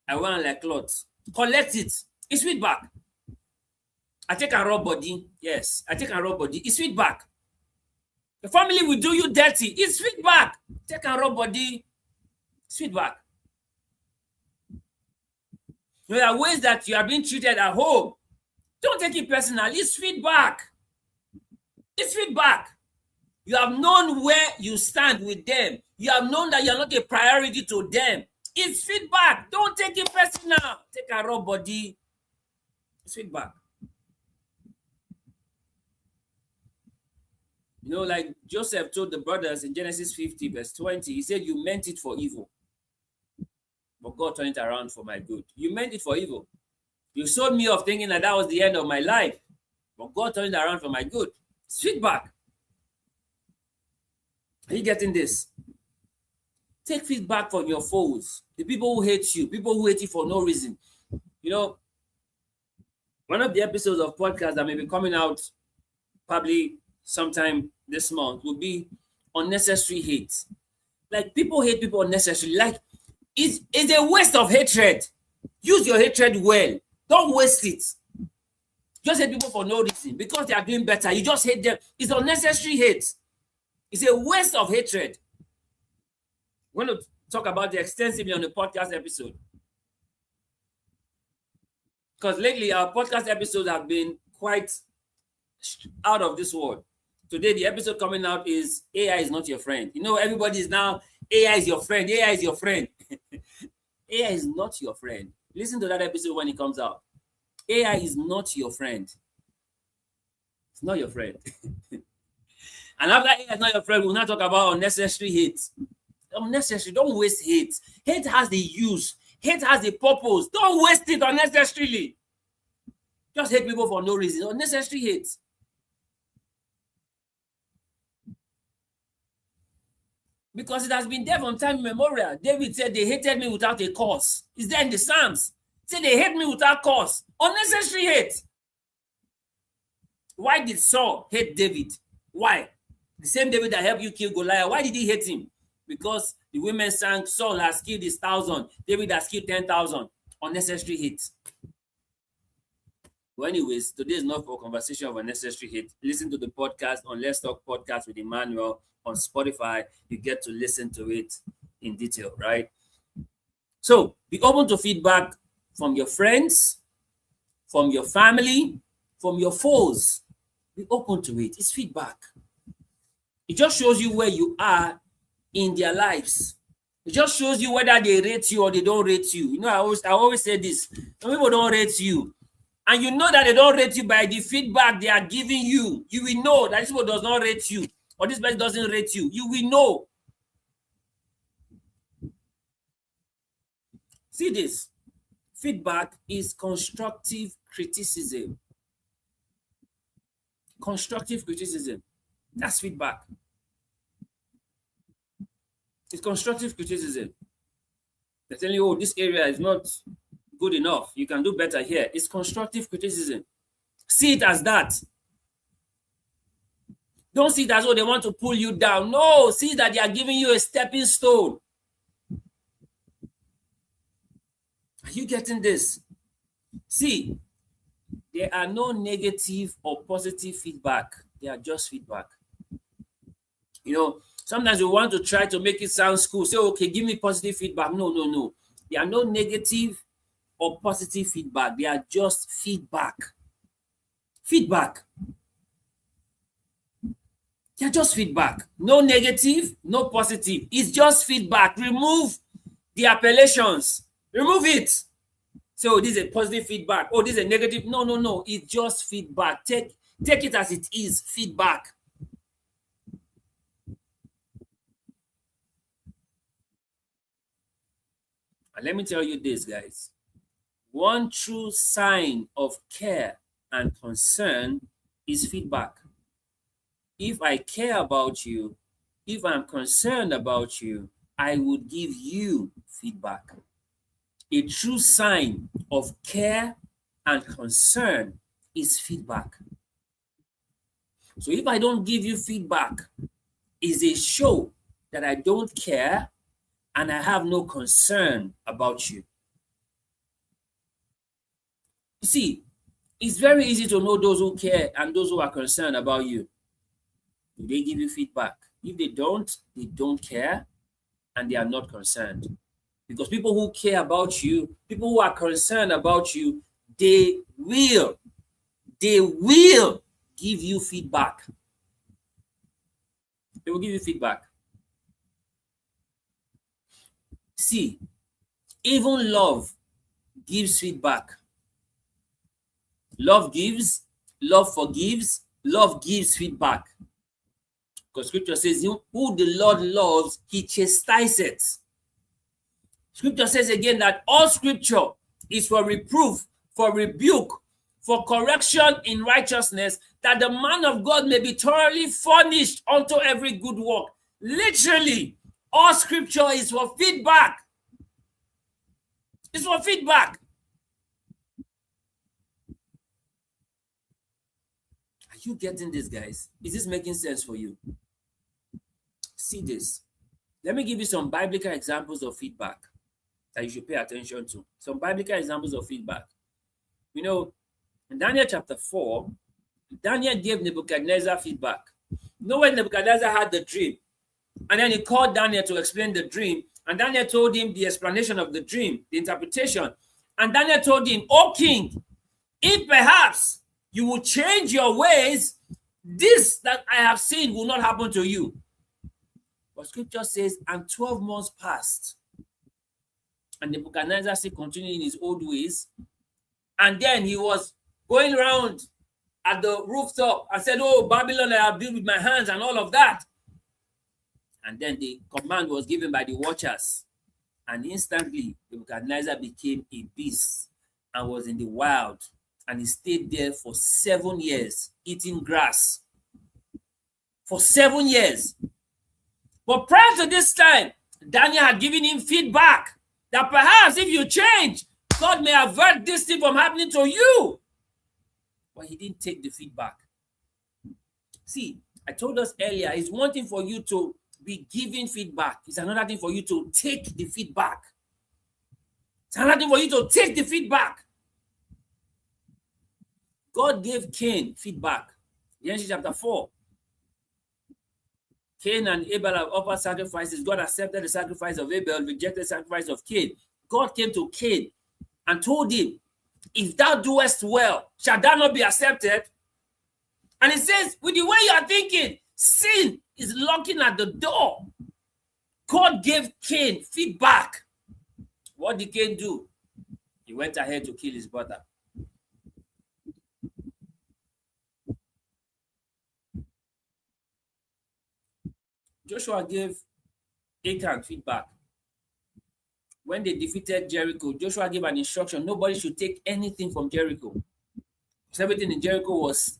I wear them like clothes. Collect it. It's feedback. I take a rub body. Yes, I take a rub body. It's feedback. The family will do you dirty. It's feedback. Take a rub body. It's feedback. There are ways that you are being treated at home. Don't take it personal. It's feedback. It's feedback. You have known where you stand with them. You have known that you're not a priority to them. It's feedback. Don't take it personal. Take a raw body. It's feedback. You know, like Joseph told the brothers in Genesis 50, verse 20, he said, you meant it for evil, but God turned it around for my good. You meant it for evil. You sold me off thinking that was the end of my life, but God turned it around for my good. It's feedback. Are you getting this? Take feedback from your foes, the people who hate you, people who hate you for no reason. You know, one of the episodes of podcast that may be coming out probably sometime this month will be unnecessary hate. Like, people hate people unnecessarily. Like, it's a waste of hatred. Use your hatred well. Don't waste it. Just hate people for no reason because they are doing better. You just hate them. It's unnecessary hate. It's a waste of hatred. We're going to talk about it extensively on the podcast episode. Because lately our podcast episodes have been quite out of this world. Today, the episode coming out is AI is not your friend. You know, everybody is now, AI is your friend. AI is your friend. AI is not your friend. Listen to that episode when it comes out. AI is not your friend. It's not your friend. And after AI is not your friend, we'll not talk about unnecessary hate. Unnecessary, don't waste hate. Hate has the use, hate has the purpose. Don't waste it unnecessarily. Just hate people for no reason. Unnecessary hate. Because it has been there from time immemorial. David said, they hated me without a cause. It's there in the Psalms. He said, they hate me without cause. Unnecessary hate. Why did Saul hate David? Why? The same David that helped you kill Goliath. Why did he hate him? Because the women sang, Saul has killed his 1,000. David has killed 10,000. Unnecessary hate. Well, anyways, today is not for conversation of unnecessary hate. Listen to the podcast on Let's Talk Podcast with Emmanuel on Spotify. You get to listen to it in detail, right? So be open to feedback from your friends, from your family, from your foes. Be open to it. It's feedback. It just shows you where you are in their lives. It just shows you whether they rate you or they don't rate you. You know, I always say this. Some people don't rate you. And you know that they don't rate you by the feedback they are giving you. You will know that this person does not rate you or this person doesn't rate you. You will know. See this. Feedback is constructive criticism. Constructive criticism. That's feedback. It's constructive criticism. They're telling you, oh, this area is not good enough. You can do better here. It's constructive criticism. See it as that. Don't see it as though they want to pull you down. No, see that they are giving you a stepping stone. Are you getting this? See, there are no negative or positive feedback. They are just feedback. You know, sometimes we want to try to make it sound cool. Say, okay, give me positive feedback. No. There are no negative or positive feedback. They are just feedback. Feedback. They are just feedback. No negative, no positive. It's just feedback. Remove the appellations. Remove it. So this is a positive feedback. Oh, this is a negative. No. It's just feedback. Take it as it is. Feedback. And let me tell you this, guys. One true sign of care and concern is feedback. If I care about you, if I'm concerned about you, I would give you feedback. A true sign of care and concern is feedback. So if I don't give you feedback, it's a show that I don't care and I have no concern about you. You see, it's very easy to know those who care and those who are concerned about you. Do they give you feedback? If they don't care and they are not concerned. Because people who care about you, people who are concerned about you, they will give you feedback. They will give you feedback. See, even love gives feedback. Love gives, love forgives, love gives feedback. Because scripture says, who the Lord loves, he chastises. Scripture says again that all scripture is for reproof, for rebuke, for correction in righteousness, that the man of God may be thoroughly furnished unto every good work. Literally, all scripture is for feedback. It's for feedback. Are you getting this, guys? Is this making sense for you? See this. Let me give you some biblical examples of feedback that you should pay attention to. Some biblical examples of feedback. You know, in Daniel chapter 4, Daniel gave Nebuchadnezzar feedback. You know when Nebuchadnezzar had the dream, and then he called Daniel to explain the dream, and Daniel told him the explanation of the dream, the interpretation. And Daniel told him, O king, if perhaps you will change your ways, this that I have seen will not happen to you. But scripture says, and 12 months passed, and Nebuchadnezzar still continued in his old ways. And then he was going around at the rooftop and said, "Oh, Babylon, I have built with my hands," and all of that. And then the command was given by the watchers. And instantly, Nebuchadnezzar became a beast and was in the wild. And he stayed there for 7 years, eating grass. For 7 years. But prior to this time, Daniel had given him feedback that perhaps if you change, God may avert this thing from happening to you. But he didn't take the feedback. See, I told us earlier, it's one thing for you to be giving feedback. It's another thing for you to take the feedback. It's another thing for you to take the feedback. God gave Cain feedback. Genesis chapter 4. Cain and Abel have offered sacrifices. God accepted the sacrifice of Abel, rejected the sacrifice of Cain. God came to Cain and told him, "If thou doest well, shall thou not be accepted?" And it says, with the way you are thinking, sin is knocking at the door. God gave Cain feedback. What did Cain do? He went ahead to kill his brother. Joshua gave Achan feedback. When they defeated Jericho, Joshua gave an instruction: nobody should take anything from Jericho. So everything in Jericho was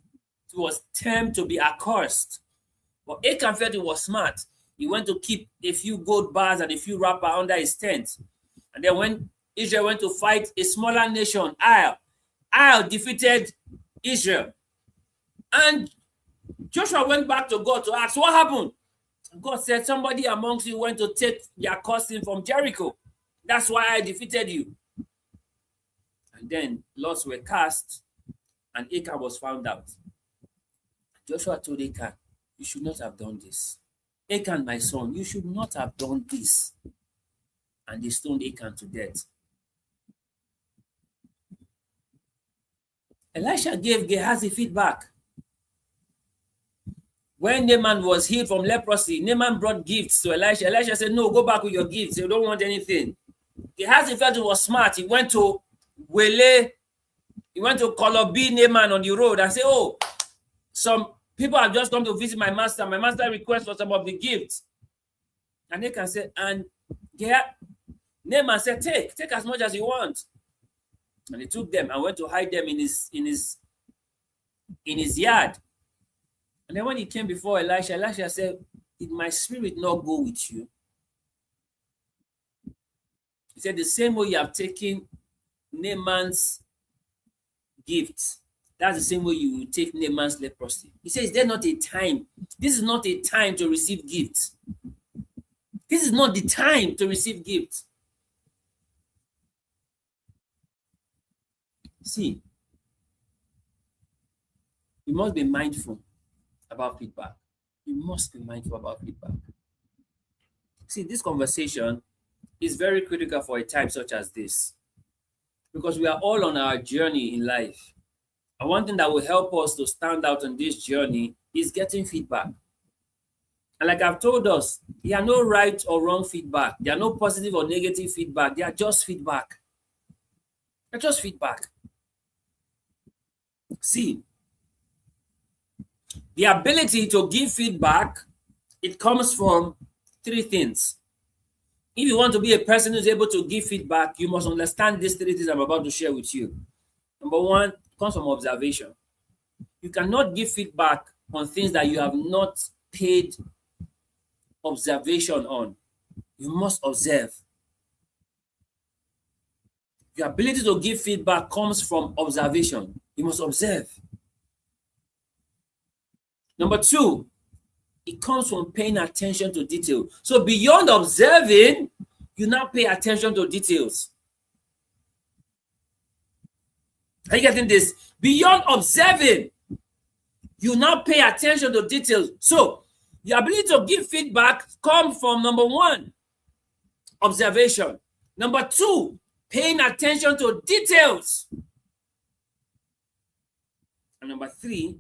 termed to be accursed. But Achan felt it was smart. He went to keep a few gold bars and a few wrapper under his tent. And then when Israel went to fight a smaller nation, Ai defeated Israel. And Joshua went back to God to ask, what happened? And God said, somebody amongst you went to take their cousin from Jericho. That's why I defeated you. And then lots were cast, and Achan was found out. Joshua told Achan, you should not have done this. Achan, my son, you should not have done this. And they stoned Achan to death. Elisha gave Gehazi feedback. When Naaman was healed from leprosy, Naaman brought gifts to Elisha. Elisha said, no, go back with your gifts. You don't want anything. Gehazi felt it was smart. He went to Kolob Naaman on the road and said, oh, some people have just come to visit my master. My master requests for some of the gifts. And Achan said, and Naaman said, take as much as you want. And he took them and went to hide them in his yard. And then when he came before Elisha, Elisha said, did my spirit not go with you? He said, the same way you have taken Naaman's gifts, that's the same way you will take Naaman's leprosy. He says, is there not a time? This is not a time to receive gifts. This is not the time to receive gifts. See, you must be mindful about feedback. You must be mindful about feedback. See, this conversation is very critical for a time such as this, because we are all on our journey in life. And one thing that will help us to stand out on this journey is getting feedback. And like I've told us, there are no right or wrong feedback. There are no positive or negative feedback. They are just feedback. They're just feedback. See, the ability to give feedback, it comes from three things. If you want to be a person who's able to give feedback, you must understand these three things I'm about to share with you. Number one, it comes from observation. You cannot give feedback on things that you have not paid observation on. You must observe. Your ability to give feedback comes from observation. You must observe. Number two, it comes from paying attention to detail. So beyond observing, you now pay attention to details. Are you getting this? Beyond observing, you now pay attention to details. So the ability to give feedback comes from, number one, observation. Number two, paying attention to details. And number three,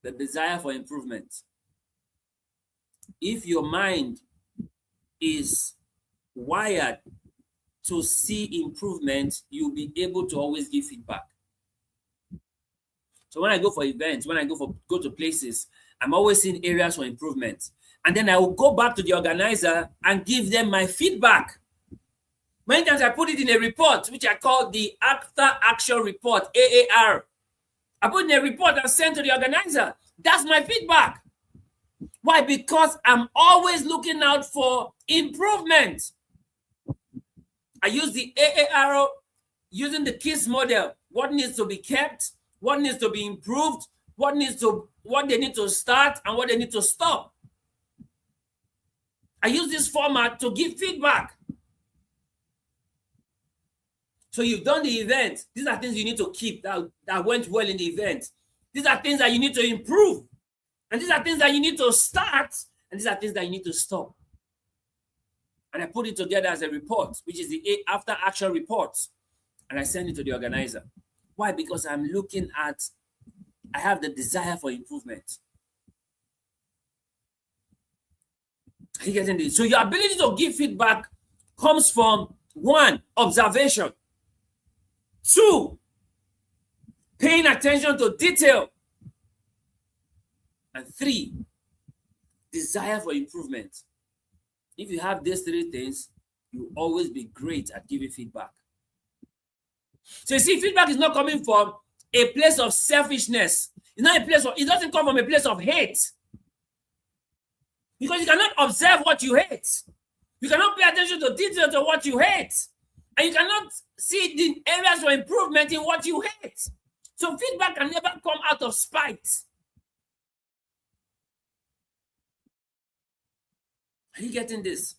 the desire for improvement. If your mind is wired to see improvement, you'll be able to always give feedback. So when I go for events, when I go to places, I'm always seeing areas for improvement. And then I will go back to the organizer and give them my feedback. Many times I put it in a report, which I call the After Action Report, AAR. I put it in a report and send to the organizer. That's my feedback. Why? Because I'm always looking out for improvement. I use the AAR using the KISS model. What needs to be kept? What needs to be improved? What they need to start and what they need to stop. I use this format to give feedback. So you've done the event. These are things you need to keep that went well in the event. These are things that you need to improve. And these are things that you need to start. And these are things that you need to stop. And I put it together as a report, which is the After Action Report. And I send it to the organizer. Why? Because I have the desire for improvement. Are you getting this? So your ability to give feedback comes from 1, observation. 2, paying attention to detail. And 3, desire for improvement. If you have these 3 things, you'll always be great at giving feedback. So you see, feedback is not coming from a place of selfishness. It doesn't come from a place of hate. Because you cannot observe what you hate. You cannot pay attention to details of what you hate. And you cannot see the areas for improvement in what you hate. So feedback can never come out of spite. Are you getting this?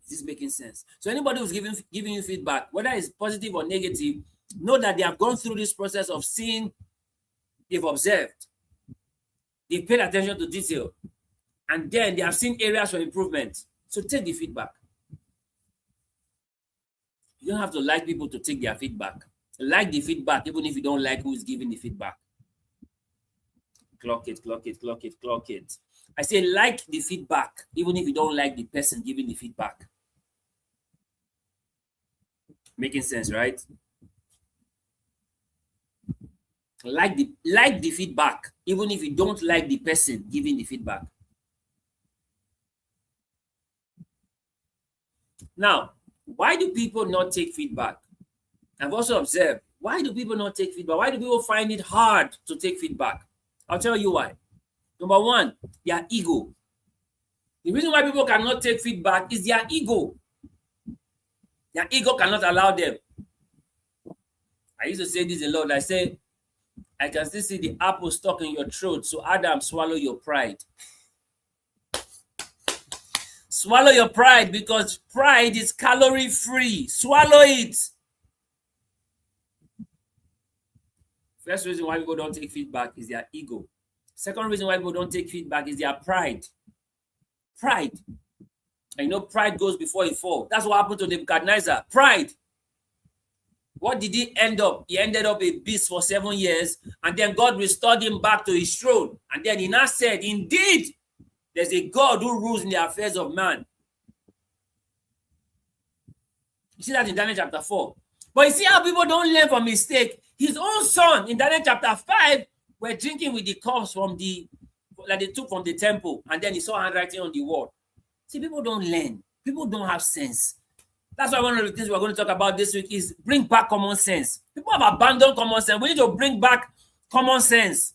Is this making sense? So anybody who's giving you feedback, whether it's positive or negative, know that they have gone through this process of seeing, they've observed, they've paid attention to detail, and then they have seen areas for improvement. So take the feedback. You don't have to like people to take their feedback. Like the feedback, even if you don't like who is giving the feedback. Clock it, clock it, clock it, clock it. I say like the feedback, even if you don't like the person giving the feedback. Making sense, right? Like the feedback, even if you don't like the person giving the feedback. Now, why do people not take feedback? I've also observed, why do people not take feedback? Why do people find it hard to take feedback? I'll tell you why. Number 1, their ego. The reason why people cannot take feedback is their ego. Their ego cannot allow them. I used to say this a lot. I say, I can still see the apple stuck in your throat, so Adam, swallow your pride. Swallow your pride, because pride is calorie-free. Swallow it. First reason why people don't take feedback is their ego. Second reason why people don't take feedback is their pride. Pride. And you know, pride goes before it falls. That's what happened to Nebuchadnezzar. Pride. What did he end up? He ended up a beast for 7 years, and then God restored him back to his throne. And then he now said, indeed, there's a God who rules in the affairs of man. You see that in Daniel chapter 4. But you see how people don't learn from mistake. His own son in Daniel chapter 5 were drinking with the cups that they took from the temple, and then he saw handwriting on the wall. See, people don't learn. People don't have sense. That's why one of the things we're going to talk about this week is bring back common sense. People have abandoned common sense. We need to bring back common sense.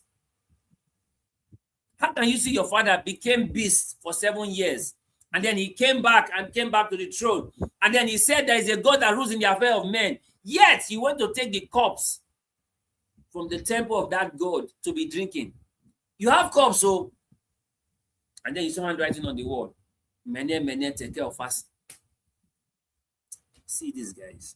How can you see your father became beast for 7 years, and then he came back to the throne, and then he said there is a God that rules in the affair of men, yet he went to take the cups from the temple of that God to be drinking? You have cups, so, and then you saw handwriting on the wall. Mene, take care of us. See these guys.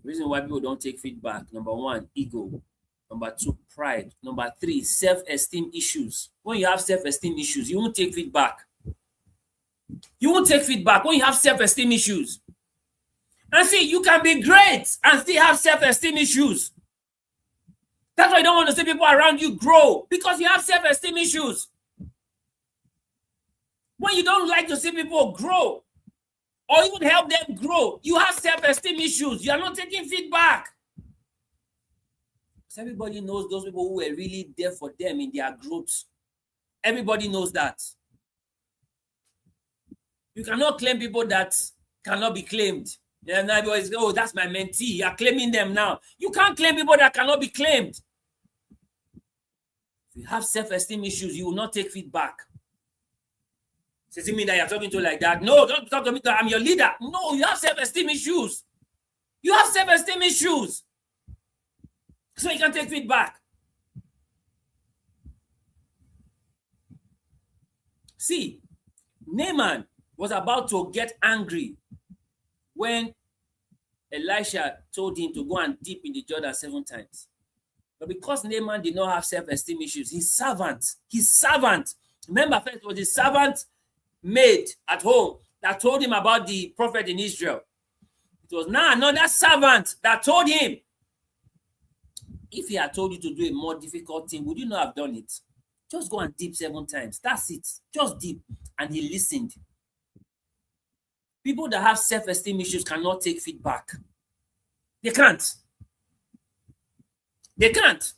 The reason why people don't take feedback: number 1, ego. Number 2, pride. Number 3, self-esteem issues. When you have self-esteem issues, you won't take feedback. You won't take feedback when you have self-esteem issues. And see, you can be great and still have self-esteem issues. That's why you don't want to see people around you grow, because you have self-esteem issues. When you don't like to see people grow or even help them grow, you have self-esteem issues. You are not taking feedback. everybody knows those people who were really there for them in their growth. Everybody knows that. You cannot claim people that cannot be claimed. Yeah, now everybody's, oh, that's my mentee. You're claiming them now. You can't claim people that cannot be claimed. If you have self-esteem issues, you will not take feedback. Does it mean that you're talking to like that? No, don't talk to me. I'm your leader. No, you have self-esteem issues. You have self-esteem issues. So you can take feedback. See, Naaman was about to get angry when Elisha told him to go and dip in the Jordan 7 times. But because Naaman did not have self-esteem issues, his servant, remember first it was his servant maid at home that told him about the prophet in Israel. It was now another servant that told him. If he had told you to do a more difficult thing, would you not have done it? Just go and dip 7 times. That's it. Just dip. And he listened. People that have self-esteem issues cannot take feedback. They can't. They can't.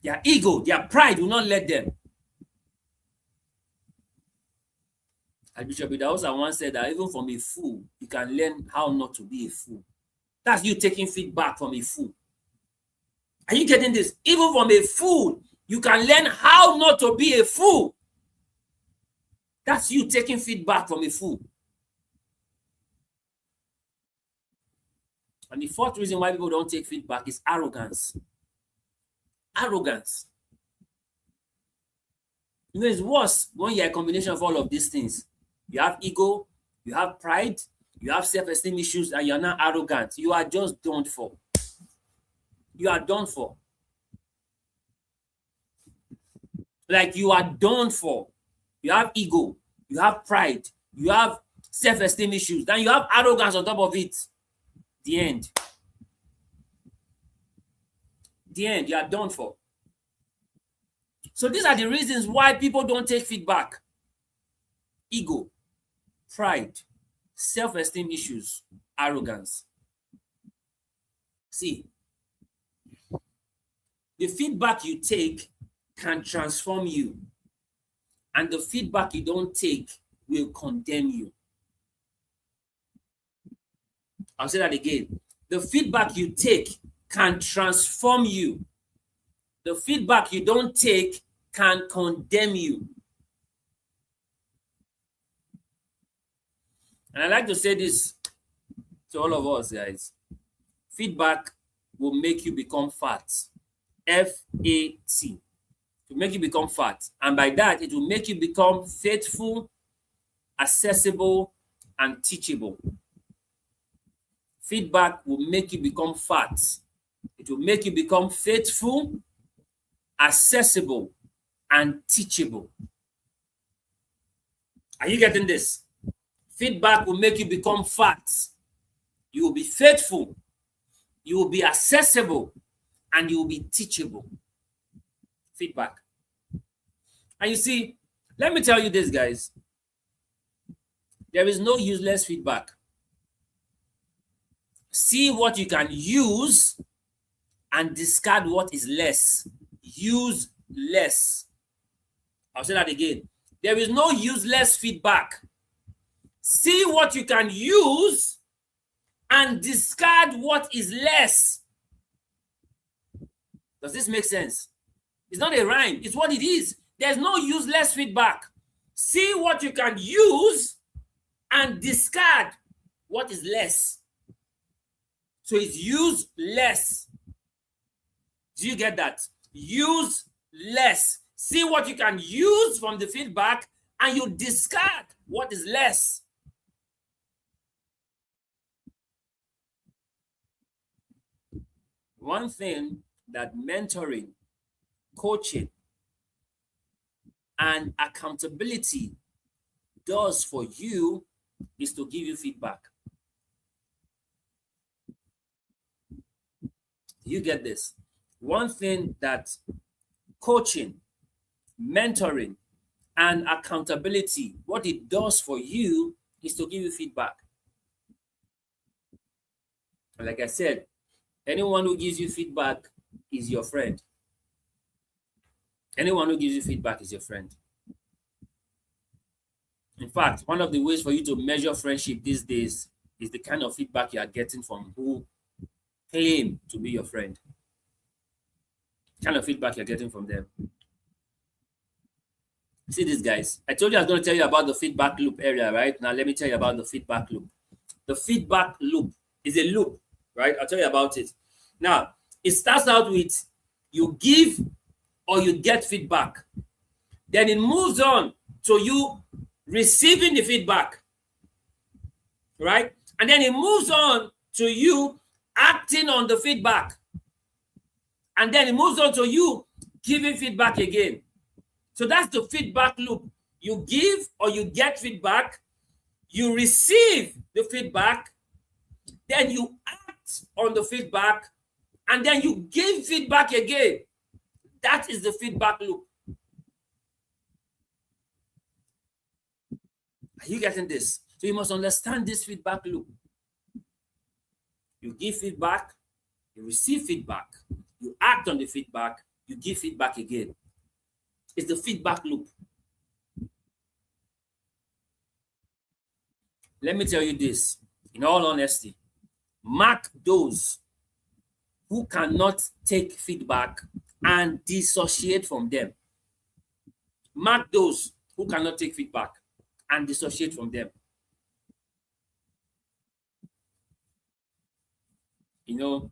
Their ego, their pride will not let them. Bishop Idahosa once said that even from a fool, you can learn how not to be a fool. That's you taking feedback from a fool. Are you getting this? Even from a fool, you can learn how not to be a fool. That's you taking feedback from a fool. And the fourth reason why people don't take feedback is arrogance. Arrogance. You know, it's worse when you're a combination of all of these things. You have ego, you have pride, you have self-esteem issues, and you're not arrogant. You are just done for. You are done for. Like you are done for. You have ego, you have pride, you have self-esteem issues, then you have arrogance on top of it. The end. The end. You are done for. So these are the reasons why people don't take feedback. Ego, pride, self-esteem issues, arrogance. See, the feedback you take can transform you, and the feedback you don't take will condemn you. I'll say that again. The feedback you take can transform you. The feedback you don't take can condemn you. And I like to say this to all of us, guys. Feedback will make you become fat. F-A-T. It will make you become fat. And by that, it will make you become faithful, accessible, and teachable. Feedback will make you become fat. It will make you become faithful, accessible, and teachable. Are you getting this? Feedback will make you become fat. You will be faithful. You will be accessible. And you will be teachable. Feedback. And you see, let me tell you this, guys. There is no useless feedback. See what you can use and discard what is less. Use less. I'll say that again. There is no useless feedback. See what you can use and discard what is less. Does this make sense? It's not a rhyme. It's what it is. There's no useless feedback. See what you can use and discard what is less. So it's use less. Do you get that? Use less. See what you can use from the feedback and you discard what is less. One thing that mentoring, coaching, and accountability does for you is to give you feedback. You get this? One thing that coaching, mentoring, and accountability, what it does for you is to give you feedback. And like I said, anyone who gives you feedback is your friend. Anyone who gives you feedback is your friend. In fact, one of the ways for you to measure friendship these days is the kind of feedback you are getting from who claim to be your friend. Kind of feedback you're getting from them. See this, guys. I told you I was going to tell you about the feedback loop area, right? Now let me tell you about the feedback loop. The feedback loop is a loop, right? I'll tell you about it. Now, it starts out with you give or you get feedback. Then it moves on to you receiving the feedback, right? And then it moves on to you acting on the feedback. And then it moves on to you giving feedback again. So that's the feedback loop. You give or you get feedback, you receive the feedback, then you act on the feedback, and then you give feedback again. That is the feedback loop. Are you getting this? So you must understand this feedback loop. You give feedback, you receive feedback, you act on the feedback, you give feedback again. It's the feedback loop. Let me tell you this, in all honesty, mark those who cannot take feedback and dissociate from them. Mark those who cannot take feedback and dissociate from them. You know,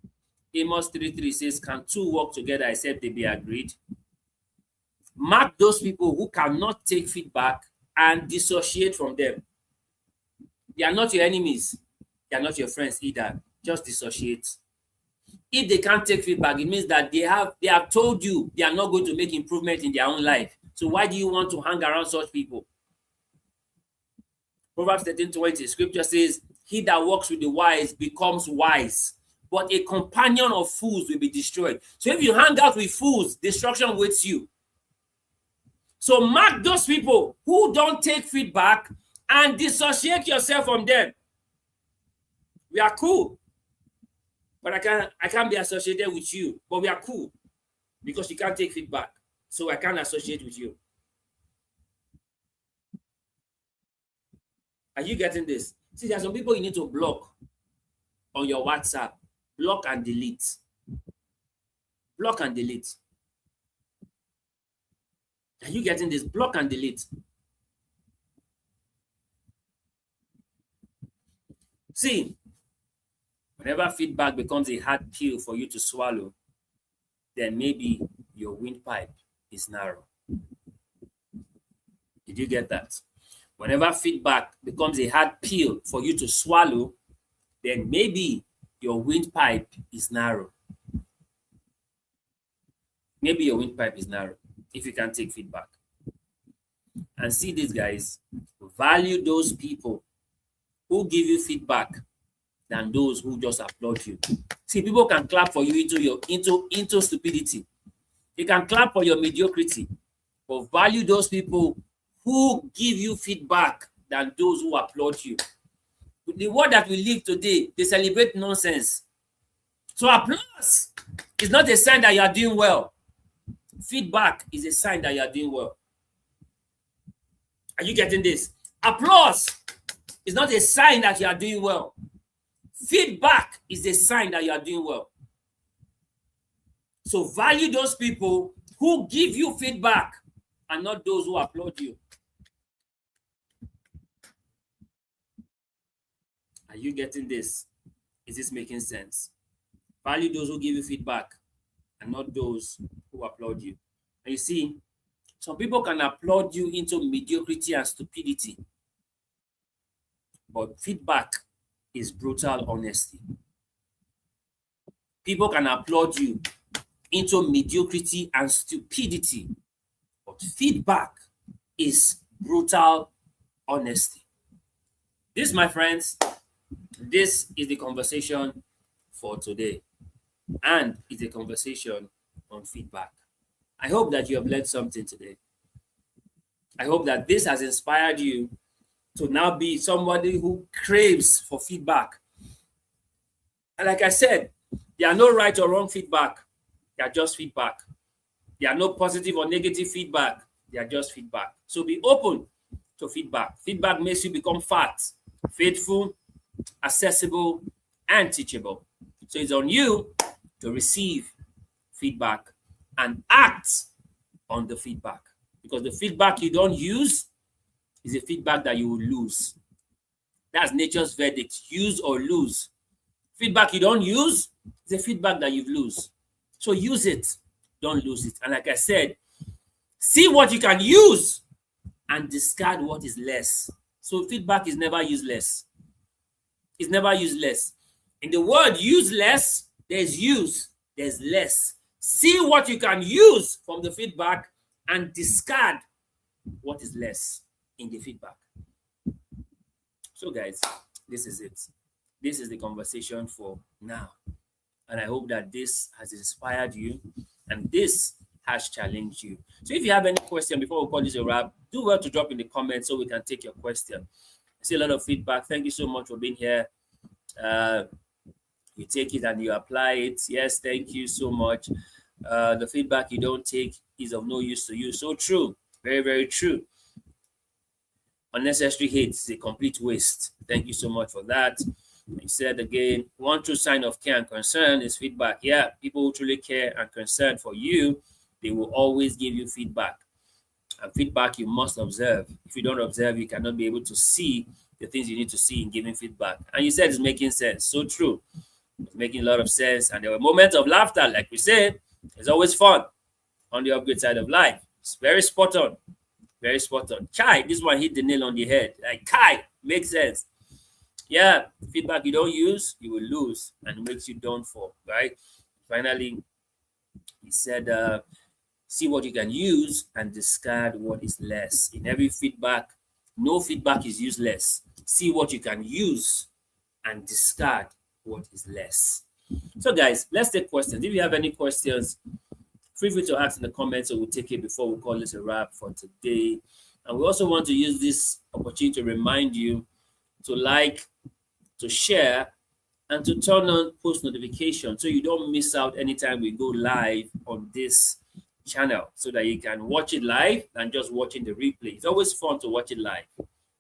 Amos 3:3 says, can two work together except they be agreed? Mark those people who cannot take feedback and dissociate from them. They are not your enemies. They are not your friends either. Just dissociate. If they can't take feedback, it means that they have told you they are not going to make improvement in their own life. So why do you want to hang around such people? Proverbs 13:20, scripture says, he that walks with the wise becomes wise, but a companion of fools will be destroyed. So if you hang out with fools, destruction waits you. So mark those people who don't take feedback and dissociate yourself from them. We are cool, but I can't be associated with you, but we are cool because you can't take feedback. So I can't associate with you. Are you getting this? See, there are some people you need to block on your WhatsApp. Block and delete. Block and delete. Are you getting this? Block and delete. See, whenever feedback becomes a hard pill for you to swallow, then maybe your windpipe is narrow. Did you get that? Whenever feedback becomes a hard pill for you to swallow, then maybe your windpipe is narrow. Maybe your windpipe is narrow if you can't take feedback. And see this, guys, value those people who give you feedback than those who just applaud you. See, people can clap for you into stupidity. They can clap for your mediocrity, but value those people who give you feedback than those who applaud you. The world that we live today, they celebrate nonsense. So applause is not a sign that you are doing well. Feedback is a sign that you are doing well. Are you getting this? Applause is not a sign that you are doing well. Feedback is a sign that you are doing well. So value those people who give you feedback and not those who applaud you. Are you getting this? Is this making sense? Value those who give you feedback and not those who applaud you. And you see, some people can applaud you into mediocrity and stupidity, but feedback is brutal honesty. People can applaud you into mediocrity and stupidity, but feedback is brutal honesty. This, my friends, this is the conversation for today, and it's a conversation on feedback. I hope that you have learned something today. I hope that this has inspired you to now be somebody who craves for feedback. And like I said, there are no right or wrong feedback. They are just feedback. They are no positive or negative feedback. They are just feedback. So be open to feedback. Feedback makes you become fat, faithful, accessible, and teachable. So it's on you to receive feedback and act on the feedback. Because the feedback you don't use is a feedback that you will lose. That's nature's verdict. Use or lose. Feedback you don't use is a feedback that you've lose. So use it. Don't lose it. And like I said, see what you can use and discard what is less. So feedback is never useless. It's never useless. In the word useless, there's use, there's less. See what you can use from the feedback and discard what is less in the feedback. So guys, this is it. This is the conversation for now. And I hope that this has inspired you and this has challenged you. So if you have any question before we call this a wrap, do well to drop in the comments so we can take your question. I see a lot of feedback. Thank you so much for being here. You take it and you apply it. Yes, thank you so much. The feedback you don't take is of no use to you. So true. Very, very true. Unnecessary hate is a complete waste. Thank you so much for that. He said again, one true sign of care and concern is feedback. Yeah, people who truly care and concern for you, they will always give you feedback. And feedback you must observe. If you don't observe, you cannot be able to see the things you need to see in giving feedback. And you said it's making sense. So true. It's making a lot of sense. And there were moments of laughter, like we said. It's always fun on the upgrade side of life. It's very spot on. Very spot on. Chai, this one hit the nail on the head. Like, Kai, makes sense. Yeah, feedback you don't use, you will lose, and it makes you done for, right? Finally, he said, see what you can use and discard what is less. In every feedback, no feedback is useless. See what you can use and discard what is less. So guys, let's take questions. If you have any questions, feel free to ask in the comments, so we'll take it before we call this a wrap for today. And we also want to use this opportunity to remind you to like, to share, and to turn on post notifications so you don't miss out anytime we go live on this channel, so that you can watch it live and just watching the replay. It's always fun to watch it live,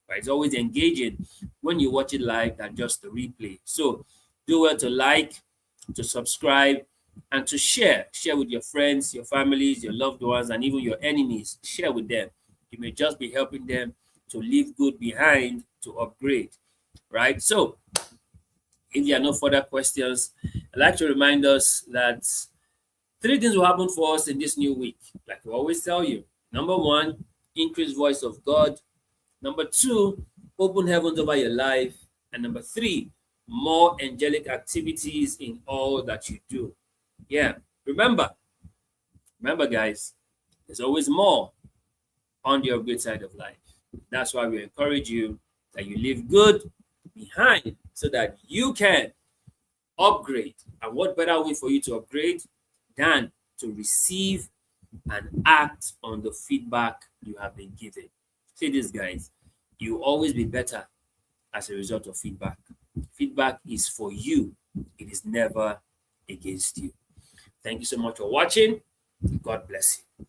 right? It's always engaging when you watch it live than just the replay. So do well to like, to subscribe, and to share. Share with your friends, your families, your loved ones, and even your enemies. Share with them. You may just be helping them to leave good behind, to upgrade, right? So if there are no further questions, I'd like to remind us that 3 things will happen for us in this new week. Like we always tell you. Number 1, increased voice of God. Number 2, open heavens over your life. And number 3, more angelic activities in all that you do. Yeah, remember guys, there's always more on the upgrade side of life. That's why we encourage you that you leave good behind so that you can upgrade. And what better way for you to upgrade than to receive and act on the feedback you have been given. See this, guys, you will always be better as a result of feedback. Feedback is for you. It is never against you. Thank you so much for watching. God bless you.